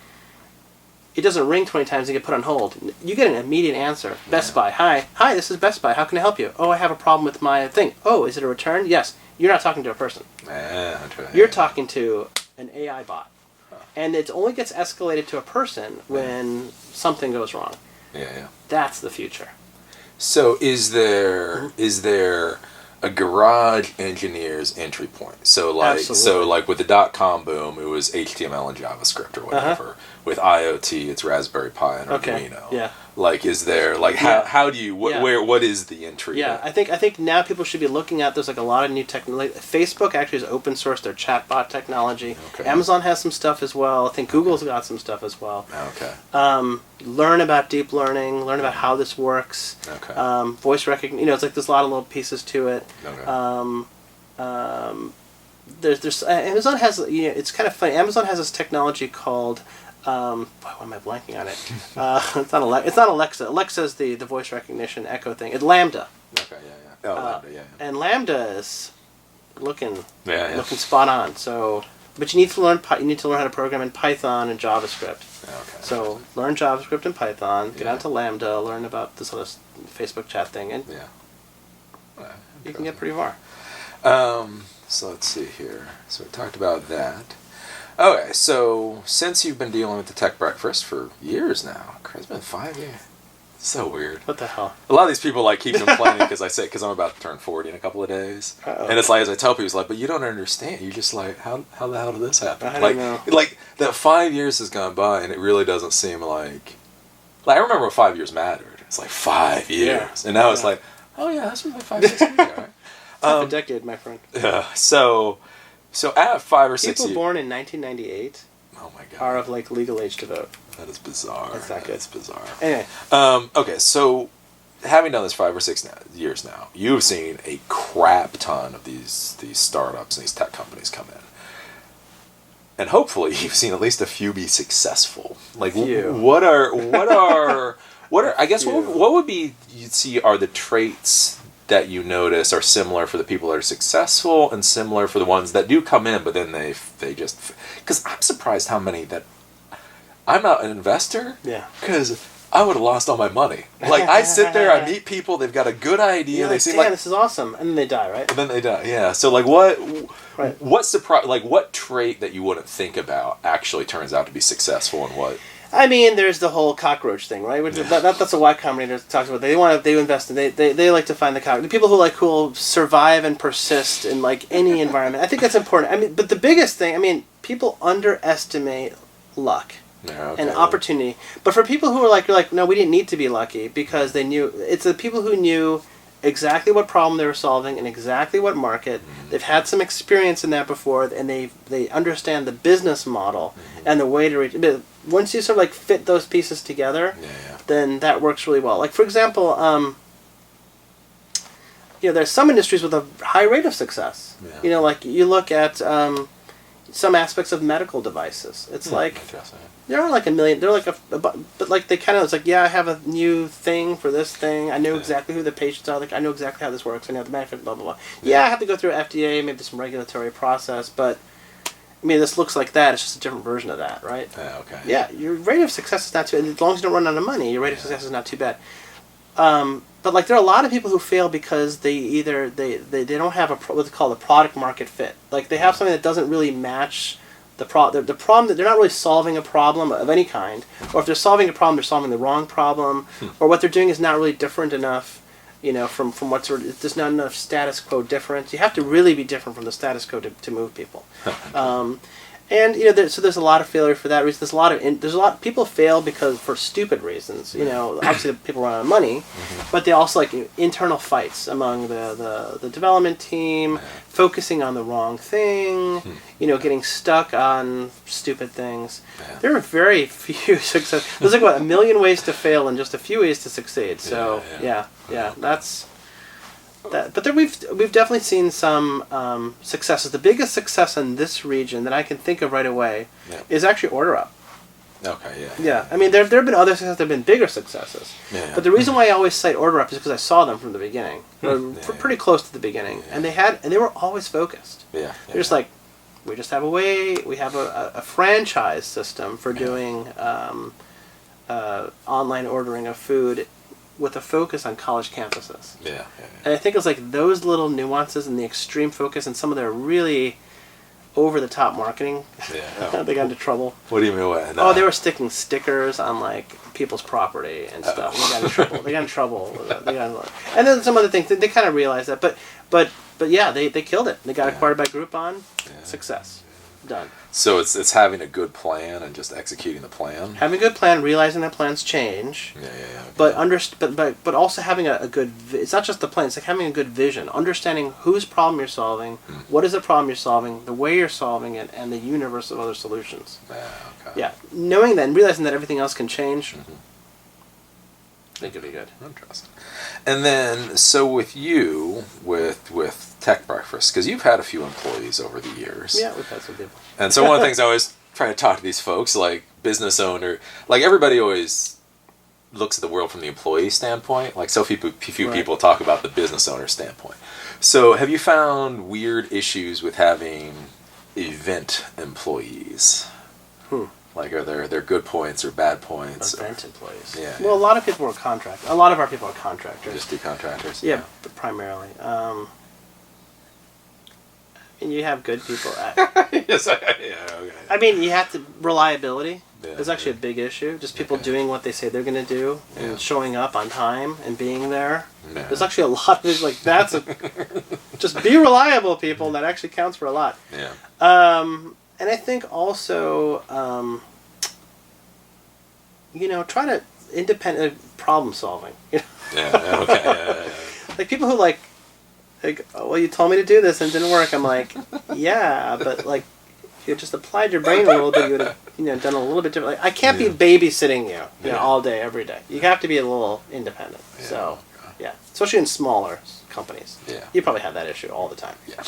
it doesn't ring 20 times and get put on hold. You get an immediate answer. Best Buy. Hi, this is Best Buy. How can I help you? Oh, I have a problem with my thing. Oh, is it a return? Yes. You're not talking to a person. You're talking to an AI bot. And it only gets escalated to a person when something goes wrong. Yeah. That's the future. So is there a garage engineer's entry point? So like with the .com boom, it was HTML and JavaScript or whatever. With IoT, it's Raspberry Pi and Arduino. Yeah. Like, is there like how do you what is the entry? Yeah, I think now people should be looking at. There's like a lot of new technology. Facebook actually has open sourced their chatbot technology. Okay. Amazon has some stuff as well. I think Google's got some stuff as well. Okay. Learn about deep learning. Learn about how this works. Okay. Voice recognition. It's like there's a lot of little pieces to it. Okay. There's Amazon has it's kind of funny. Amazon has this technology called. Why am I blanking on it? It's not Alexa. Alexa's the voice recognition echo thing. It's Lambda. Okay, yeah. Oh, Lambda, yeah. And Lambda is looking spot on. So, but you need to learn how to program in Python and JavaScript. Okay. So learn JavaScript and Python. Get onto Lambda. Learn about this other Facebook chat thing, and you can get pretty far. So let's see here. So we talked about that. Okay, so since you've been dealing with the Tech Breakfast for years now, it's been 5 years. It's so weird. What the hell? A lot of these people like keep complaining because I'm about to turn 40 in a couple of days, and it's like as I tell people, it's like, but you don't understand. You're just like, how the hell did this happen? I don't know. Like that 5 years has gone by, and it really doesn't seem like I remember when 5 years mattered. It's like 5 years, and now it's like, oh yeah, that's really 5, 6 years. Right? Half a decade, my friend. Yeah. So at 5 or 6 people born in 1998 are of like legal age to vote. That is bizarre. That's not good. That's bizarre. Anyway. Okay, so having done this 5 or 6 years now, you've seen a crap ton of these startups and these tech companies come in. And hopefully you've seen at least a few be successful. Like what are I guess what would be you'd see are the traits that you notice are similar for the people that are successful and similar for the ones that do come in, but then they just... Because I'm surprised how many that... I'm not an investor. Yeah. Because I would have lost all my monny. Like, I sit there, I meet people, they've got a good idea, they seem like... this is awesome. And then they die, right? And then they die, yeah. So, like, what trait that you wouldn't think about actually turns out to be successful and what... I mean, there's the whole cockroach thing, right? That's a Y Combinator talks about. They invest in they like to find the people who will survive and persist in like any environment. I think that's important. I mean, but the biggest thing, I mean, people underestimate luck and opportunity. But for people who are you're like, no, we didn't need to be lucky because they knew. It's the people who knew exactly what problem they were solving and exactly what market. They've had some experience in that before, and they understand the business model and the way to reach. Once you sort of fit those pieces together, then that works really well. Like for example, there's some industries with a high rate of success. Yeah. Like you look at some aspects of medical devices. It's like there are like a million. They're like but like they kind of it's like I have a new thing for this thing. I know exactly who the patients are. Like I know exactly how this works. I know the benefit. Blah blah blah. Yeah, I have to go through FDA, maybe some regulatory process, but. I mean, this looks like that. It's just a different version of that, right? Okay. Yeah, your rate of success is not too... As long as you don't run out of money, your rate of success is not too bad. But, there are a lot of people who fail because they either... They don't have what's called a product market fit. Like, they have something that doesn't really match the problem... The problem... They're not really solving a problem of any kind. Or if they're solving a problem, they're solving the wrong problem. Or what they're doing is not really different enough... from what sort of... There's not enough status quo difference. You have to really be different from the status quo to move people. So there's a lot of failure for that reason. There's a lot people fail for stupid reasons. Obviously people run out of money, but they also internal fights among the development team, focusing on the wrong thing. Getting stuck on stupid things. There are very few success. There's a million ways to fail and just a few ways to succeed. So that's. But we've definitely seen some successes. The biggest success in this region that I can think of right away is actually OrderUp. Okay, Yeah, I mean there have been other successes. There have been bigger successes. But the reason why I always cite OrderUp is because I saw them from the beginning, pretty close to the beginning, and they were always focused. They're just like, we just have a way. We have a franchise system for doing online ordering of food. With a focus on college campuses. And I think it's those little nuances and the extreme focus and some of their really over-the-top marketing. Yeah. They got into trouble. What do you mean? What? Oh, they were sticking stickers on like people's property and stuff. They got in trouble. They got in trouble. And then some other things. They kind of realized that, but yeah, they killed it. They got acquired by Groupon. Yeah. Success. Done. So it's having a good plan and just executing the plan. Having a good plan, realizing that plans change. Yeah. Okay. But also having a good. It's not just the plan. It's like having a good vision, understanding whose problem you're solving, what is the problem you're solving, the way you're solving it, and the universe of other solutions. Yeah. Okay. Yeah, knowing that and realizing that everything else can change. I think it'd be good. Interesting. And then, so with you, with Tech Breakfast, because you've had a few employees over the years. Yeah, we've had some people. And so one of the things I always try to talk to these folks, like business owner, like everybody always looks at the world from the employee standpoint. Like so few people talk about the business owner standpoint. So have you found weird issues with having event employees? Like, are there good points or bad points? Event employees. Yeah. Well, a lot of people are contractors. A lot of our people are contractors. Just do contractors? Yeah, but primarily. And you have good people. Yes, okay. I mean, you have to reliability. Is actually a big issue. Just people doing what they say they're going to do and showing up on time and being there. Yeah. There's actually a lot of like just be reliable, people. That actually counts for a lot. Yeah. And I think also, try to independent problem solving. Yeah. Okay. Yeah. Like people who like, oh, well, you told me to do this and it didn't work. I'm like, yeah, but like, if you just applied your brain a little bit, you would have, done a little bit different. Like, I can't be babysitting you, all day, every day. You have to be a little independent. Yeah. So, yeah, especially in smaller companies. Yeah. You probably have that issue all the time. Yeah.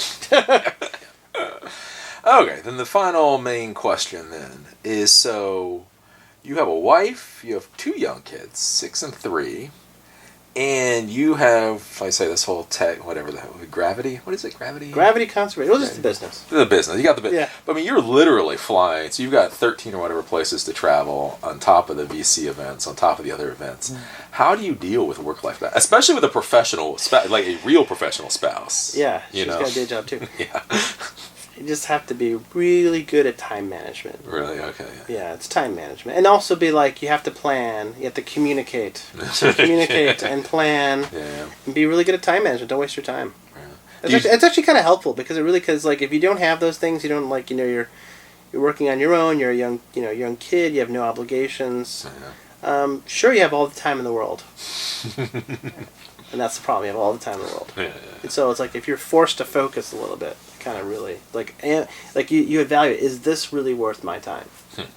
Okay, then the final main question then is, so you have a wife, you have 2 young kids, 6 and 3, and you have, like I say, this whole tech, whatever the hell, gravity? What is it, gravity? Gravity conservation. Well, just the business. The business. You got the business. Yeah. But I mean, you're literally flying, so you've got 13 or whatever places to travel on top of the VC events, on top of the other events. How do you deal with work-life balance? Especially with a professional, like a real professional spouse. Yeah, she's got a day job too. Yeah. You just have to be really good at time management. Really? Okay. Yeah, it's time management. And also be like, you have to plan, you have to communicate. Communicate and plan. Yeah. And be really good at time management. Don't waste your time. Yeah. It's actually kind of helpful because like if you don't have those things, you don't like, you're working on your own, you're a young kid, you have no obligations. Yeah. Sure, you have all the time in the world. And that's the problem. You have all the time in the world. Yeah. And so it's like if you're forced to focus a little bit, kind of really you evaluate, is this really worth my time? Okay.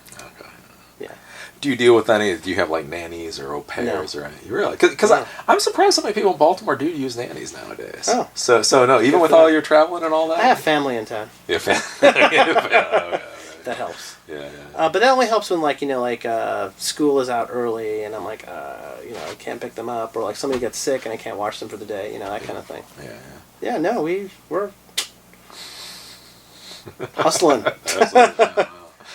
Yeah. Do you deal with any? Do you have like nannies or au pairs or anything? Really? Because no. I'm surprised so many people in Baltimore do use nannies nowadays. Oh. So no, even with all your traveling and all that. I have family in town. Yeah, okay. That helps. Yeah. But that only helps when school is out early and I'm like I can't pick them up, or like somebody gets sick and I can't watch them for the day, that kind of thing. Yeah. Yeah, no, we're hustling.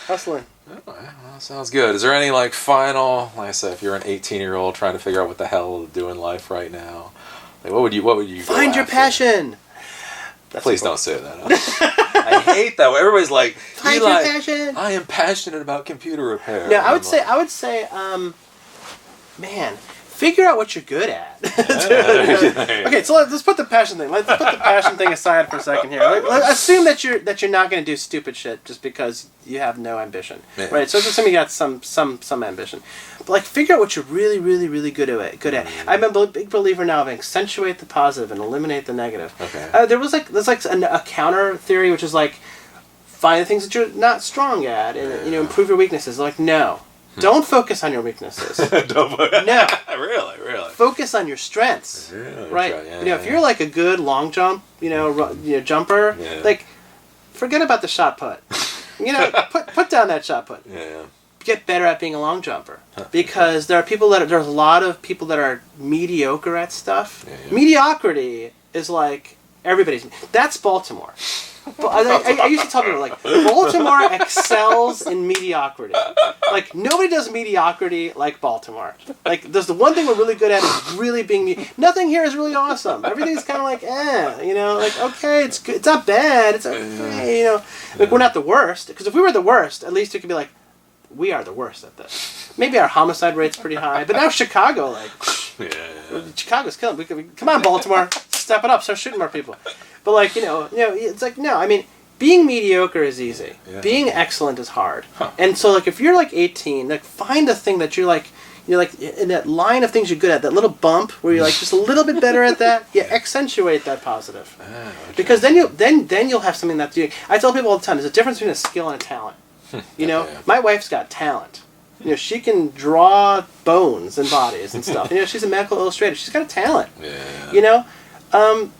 Hustling. Oh, well, sounds good. Is there any final, like I said, if you're an 18-year-old trying to figure out what the hell to do in life right now, what would you find your passion? Please don't say that. I hate that. Everybody's like, find your passion. I am passionate about computer repair. No, I would say, man, figure out what you're good at. Okay, so let's put the passion thing. Let's put the passion thing aside for a second here. Let's assume that you're not going to do stupid shit just because you have no ambition, right? So let's assume you got some ambition, but figure out what you're really, really, really good at. I'm a big believer now of accentuate the positive and eliminate the negative. Okay. There's a counter theory, which is find the things that you're not strong at and improve your weaknesses. No. Don't focus on your weaknesses. No. Really. Focus on your strengths. Really? Right. Yeah, if you're a good long jump, jumper, forget about the shot put. Put down that shot put. Yeah. Get better at being a long jumper, because there's a lot of people that are mediocre at stuff. Yeah. Mediocrity is everybody's. That's Baltimore. I used to tell people, like, Baltimore excels in mediocrity. Like, nobody does mediocrity like Baltimore. Like, there's the one thing we're really good at is really being... Nothing here is really awesome. Everything's kind of like, you know, like, okay, it's good. It's not bad. It's okay, you know. Like, we're not the worst. Because if we were the worst, at least it could be like, we are the worst at this. Maybe our homicide rate's pretty high. But now Chicago, like... Chicago's killing. Come on, Baltimore. Step it up. Start shooting more people. But, like, you know, it's like, no, I mean, being mediocre is easy. Yeah. Being excellent is hard. Huh. And so, like, if you're, like, 18, like, find a thing that you're, like, in that line of things you're good at, that little bump where you're, like, just a little bit better at that, accentuate that positive. Okay. Because then you'll have something that's... I tell people all the time, there's a difference between a skill and a talent. You know, my wife's got talent. You know, she can draw bones and bodies and stuff. You know, she's a medical illustrator. She's got a talent. Yeah. You know?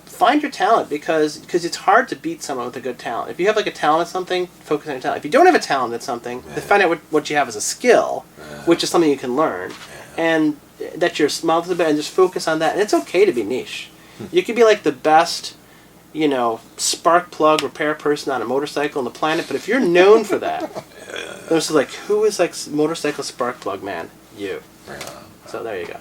Find your talent because it's hard to beat someone with a good talent. If you have like a talent at something, focus on your talent. If you don't have a talent at something, then find out what you have as a skill, which is something you can learn, and that you're smart about, and just focus on that. And it's okay to be niche. You could be like the best, you know, spark plug repair person on a motorcycle on the planet, but if you're known for that, there's like, who is like motorcycle spark plug man? You. So there you go.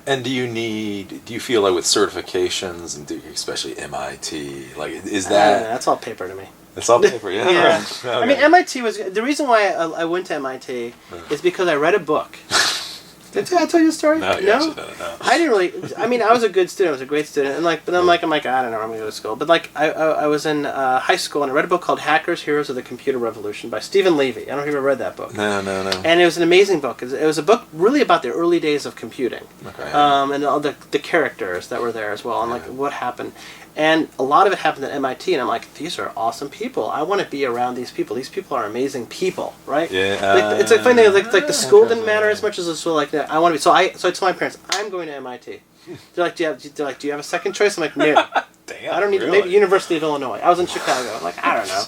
And do you feel like with certifications, and especially MIT, like, is that... that's all paper to me. It's all paper, yeah? Yeah. Okay. I mean, MIT was... The reason why I went to MIT is because I read a book. Did I tell you the story? No? No. I didn't really... I mean, I was a good student. I was a great student. And like, but I'm like, I don't know, I'm going to go to school. But like, I was in high school, and I read a book called Hackers, Heroes of the Computer Revolution by Stephen Levy. I don't know if you've ever read that book. No. And it was an amazing book. It was a book really about the early days of computing. Okay. And all the characters that were there as well, and like what happened. And a lot of it happened at MIT, and I'm like, these are awesome people. I want to be around these people. These people are amazing people, right? Yeah. Like, it's a funny thing. Like the school didn't matter as much as it's so like that. I want to be. So I told my parents, I'm going to MIT. They're like, do you have a second choice? I'm like, no. Damn. I don't need maybe University of Illinois. I was in Chicago. I'm like, I don't know.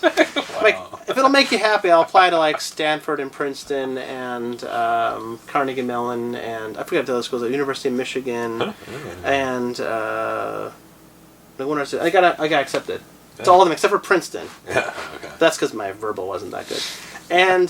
Wow. Like, if it'll make you happy, I'll apply to like Stanford and Princeton and Carnegie Mellon and I forget the other schools. University of Michigan and. I got accepted. It's all of them except for Princeton. Yeah, okay. That's because my verbal wasn't that good, and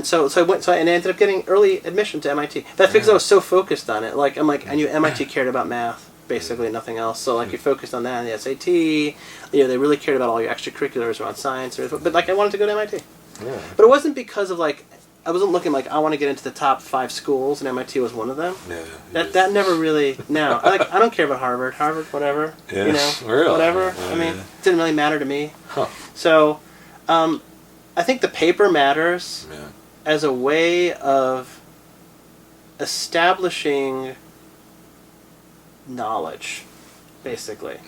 so I went. So I ended up getting early admission to MIT. That's because I was so focused on it. Like I knew MIT cared about math, basically nothing else. So like you focused on that and the SAT. You know, they really cared about all your extracurriculars around science. But like I wanted to go to MIT. Yeah. But it wasn't because of like. I wasn't looking like I want to get into the top 5 schools, and MIT was one of them. Yeah, that never really. No, I don't care about Harvard. Harvard, whatever. Yeah, you know, really? Whatever. Yeah, I mean, it didn't really matter to me. Huh. So, I think the paper matters as a way of establishing knowledge, basically.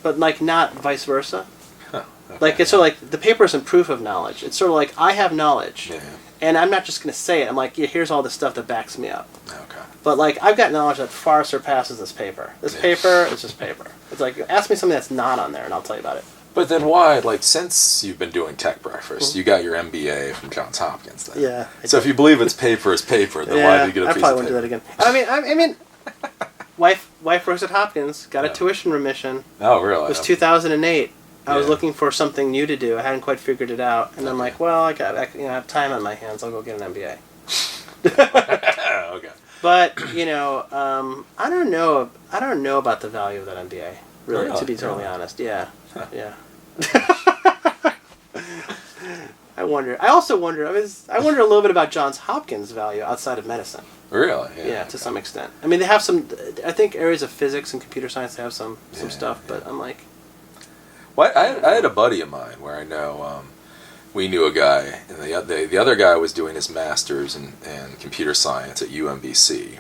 But like not vice versa. Huh. Okay. Like it's sort of like the paper isn't proof of knowledge. It's sort of like I have knowledge. Yeah. And I'm not just going to say it. I'm like, here's all the stuff that backs me up. Okay. But, like, I've got knowledge that far surpasses this paper. This paper is just paper. It's like, ask me something that's not on there, and I'll tell you about it. But then why, like, since you've been doing Tech Breakfast, you got your MBA from Johns Hopkins then. Yeah. So if you believe it's paper, then why did you get a piece of paper? I probably won't do that again. I mean, wife works at Hopkins, got a tuition remission. Oh, really? It was 2008. I was looking for something new to do. I hadn't quite figured it out, and I'm like, well, I have time on my hands. I'll go get an MBA. Okay. But I don't know about the value of that MBA. Really, to be totally honest. Yeah, yeah. I wonder. I also wonder. I wonder a little bit about Johns Hopkins' value outside of medicine. Really? Yeah, to some extent. I mean, they have some. I think areas of physics and computer science they have some stuff, but I'm like. Well, I had a buddy of mine where I know we knew a guy, and the other guy was doing his master's in computer science at UMBC,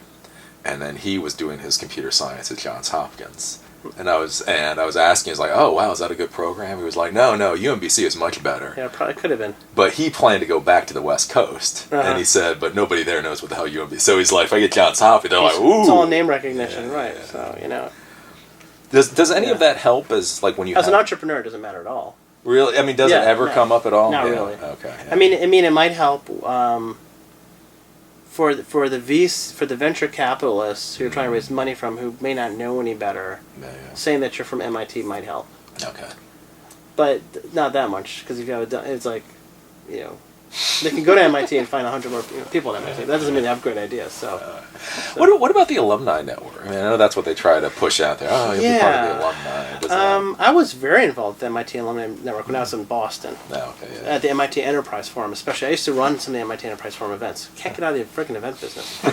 and then he was doing his computer science at Johns Hopkins. And I was asking, he was like, oh, wow, is that a good program? He was like, no, UMBC is much better. Yeah, probably could have been. But he planned to go back to the West Coast, and he said, but nobody there knows what the hell UMBC is. So he's like, if I get Johns Hopkins, they're like, ooh. It's all name recognition, right, so, Does any of that help as like when you as an entrepreneur? It doesn't matter at all. Really? I mean, does it ever come up at all? Not really. Okay. Yeah. I mean, it might help for the venture capitalists who are trying to raise money from who may not know any better. Saying that you're from MIT might help. Okay. but not that much because if you have it's like, they can go to MIT and find 100 more people at MIT. That doesn't mean they have great ideas. So. What about the alumni network? I mean, I know that's what they try to push out there. Oh, you'll be part of the alumni. I was very involved with the MIT Alumni Network when I was in Boston. Oh, okay, yeah. At the MIT Enterprise Forum, especially. I used to run some of the MIT Enterprise Forum events. Can't get out of the freaking event business.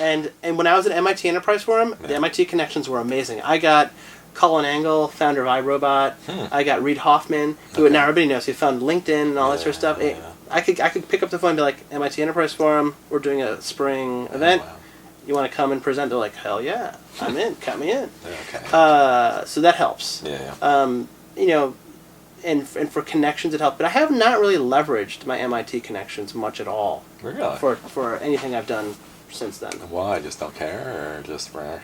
And when I was at MIT Enterprise Forum, the MIT connections were amazing. I got Colin Angle, founder of iRobot. I got Reid Hoffman, who now everybody knows. He found LinkedIn and all that sort of stuff. I could pick up the phone and be like, MIT Enterprise Forum, we're doing a spring event. Wow. You want to come and present? They're like, hell yeah, I'm in. Cut me in. Okay. So that helps. Yeah. And for connections it helps. But I have not really leveraged my MIT connections much at all. Really? For anything I've done since then. Why? Just don't care, or just rare?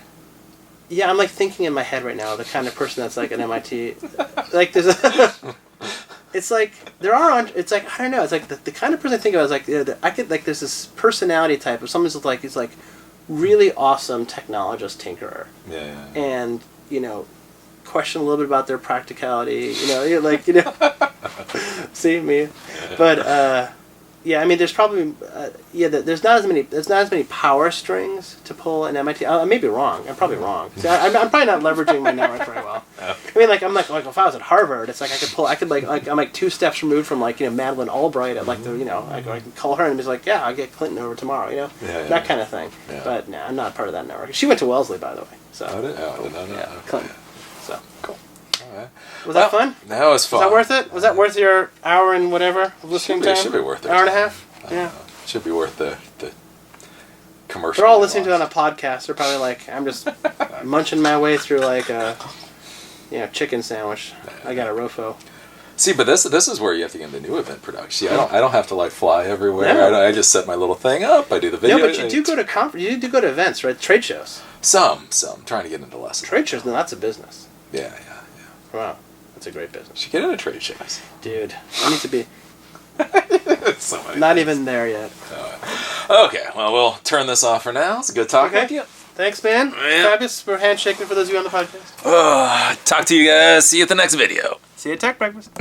Yeah, I'm like thinking in my head right now the kind of person that's like an MIT, like there's a. It's like it's like I don't know. It's like the kind of person I think of is like I could like there's this personality type of someone who's like he's like really awesome technologist tinkerer. Yeah. And question a little bit about their practicality. See me, but yeah. I mean, there's probably there's not as many power strings to pull in MIT. I may be wrong. I'm probably wrong. See, I'm probably not leveraging my network very well. Okay. I mean, I'm like if I was at Harvard, it's like I could I'm like 2 steps removed from Madeleine Albright at like the I can call her and be like, yeah, I'll get Clinton over tomorrow, that kind of thing. Yeah. But no, I'm not part of that network. She went to Wellesley, by the way. So I did not know. Yeah, Clinton. So cool. All right. Was that fun? That was fun. Was that worth it? Was that worth your hour and whatever of listening time? Should be worth it. Hour and a half? Yeah. Should be worth the commercial. They're all listening to it on a podcast. They're probably like, I'm just munching my way through like a chicken sandwich. I got a Rofo. See, but this is where you have to get into new event production. See, I don't have to like fly everywhere. No. I just set my little thing up. I do the video. Yeah, but you do go to You do go to events, right? Trade shows. Some. Trying to get into less. Trade shows. No, that's a business. Yeah. Wow, that's a great business. You get into trade shows, dude. I need to be. So not even there yet. Okay, well, we'll turn this off for now. It's a good talk with you. Thanks, man. Yeah. Fabulous. We're handshaking for those of you on the podcast. Talk to you guys. See you at the next video. See you at Tech Breakfast.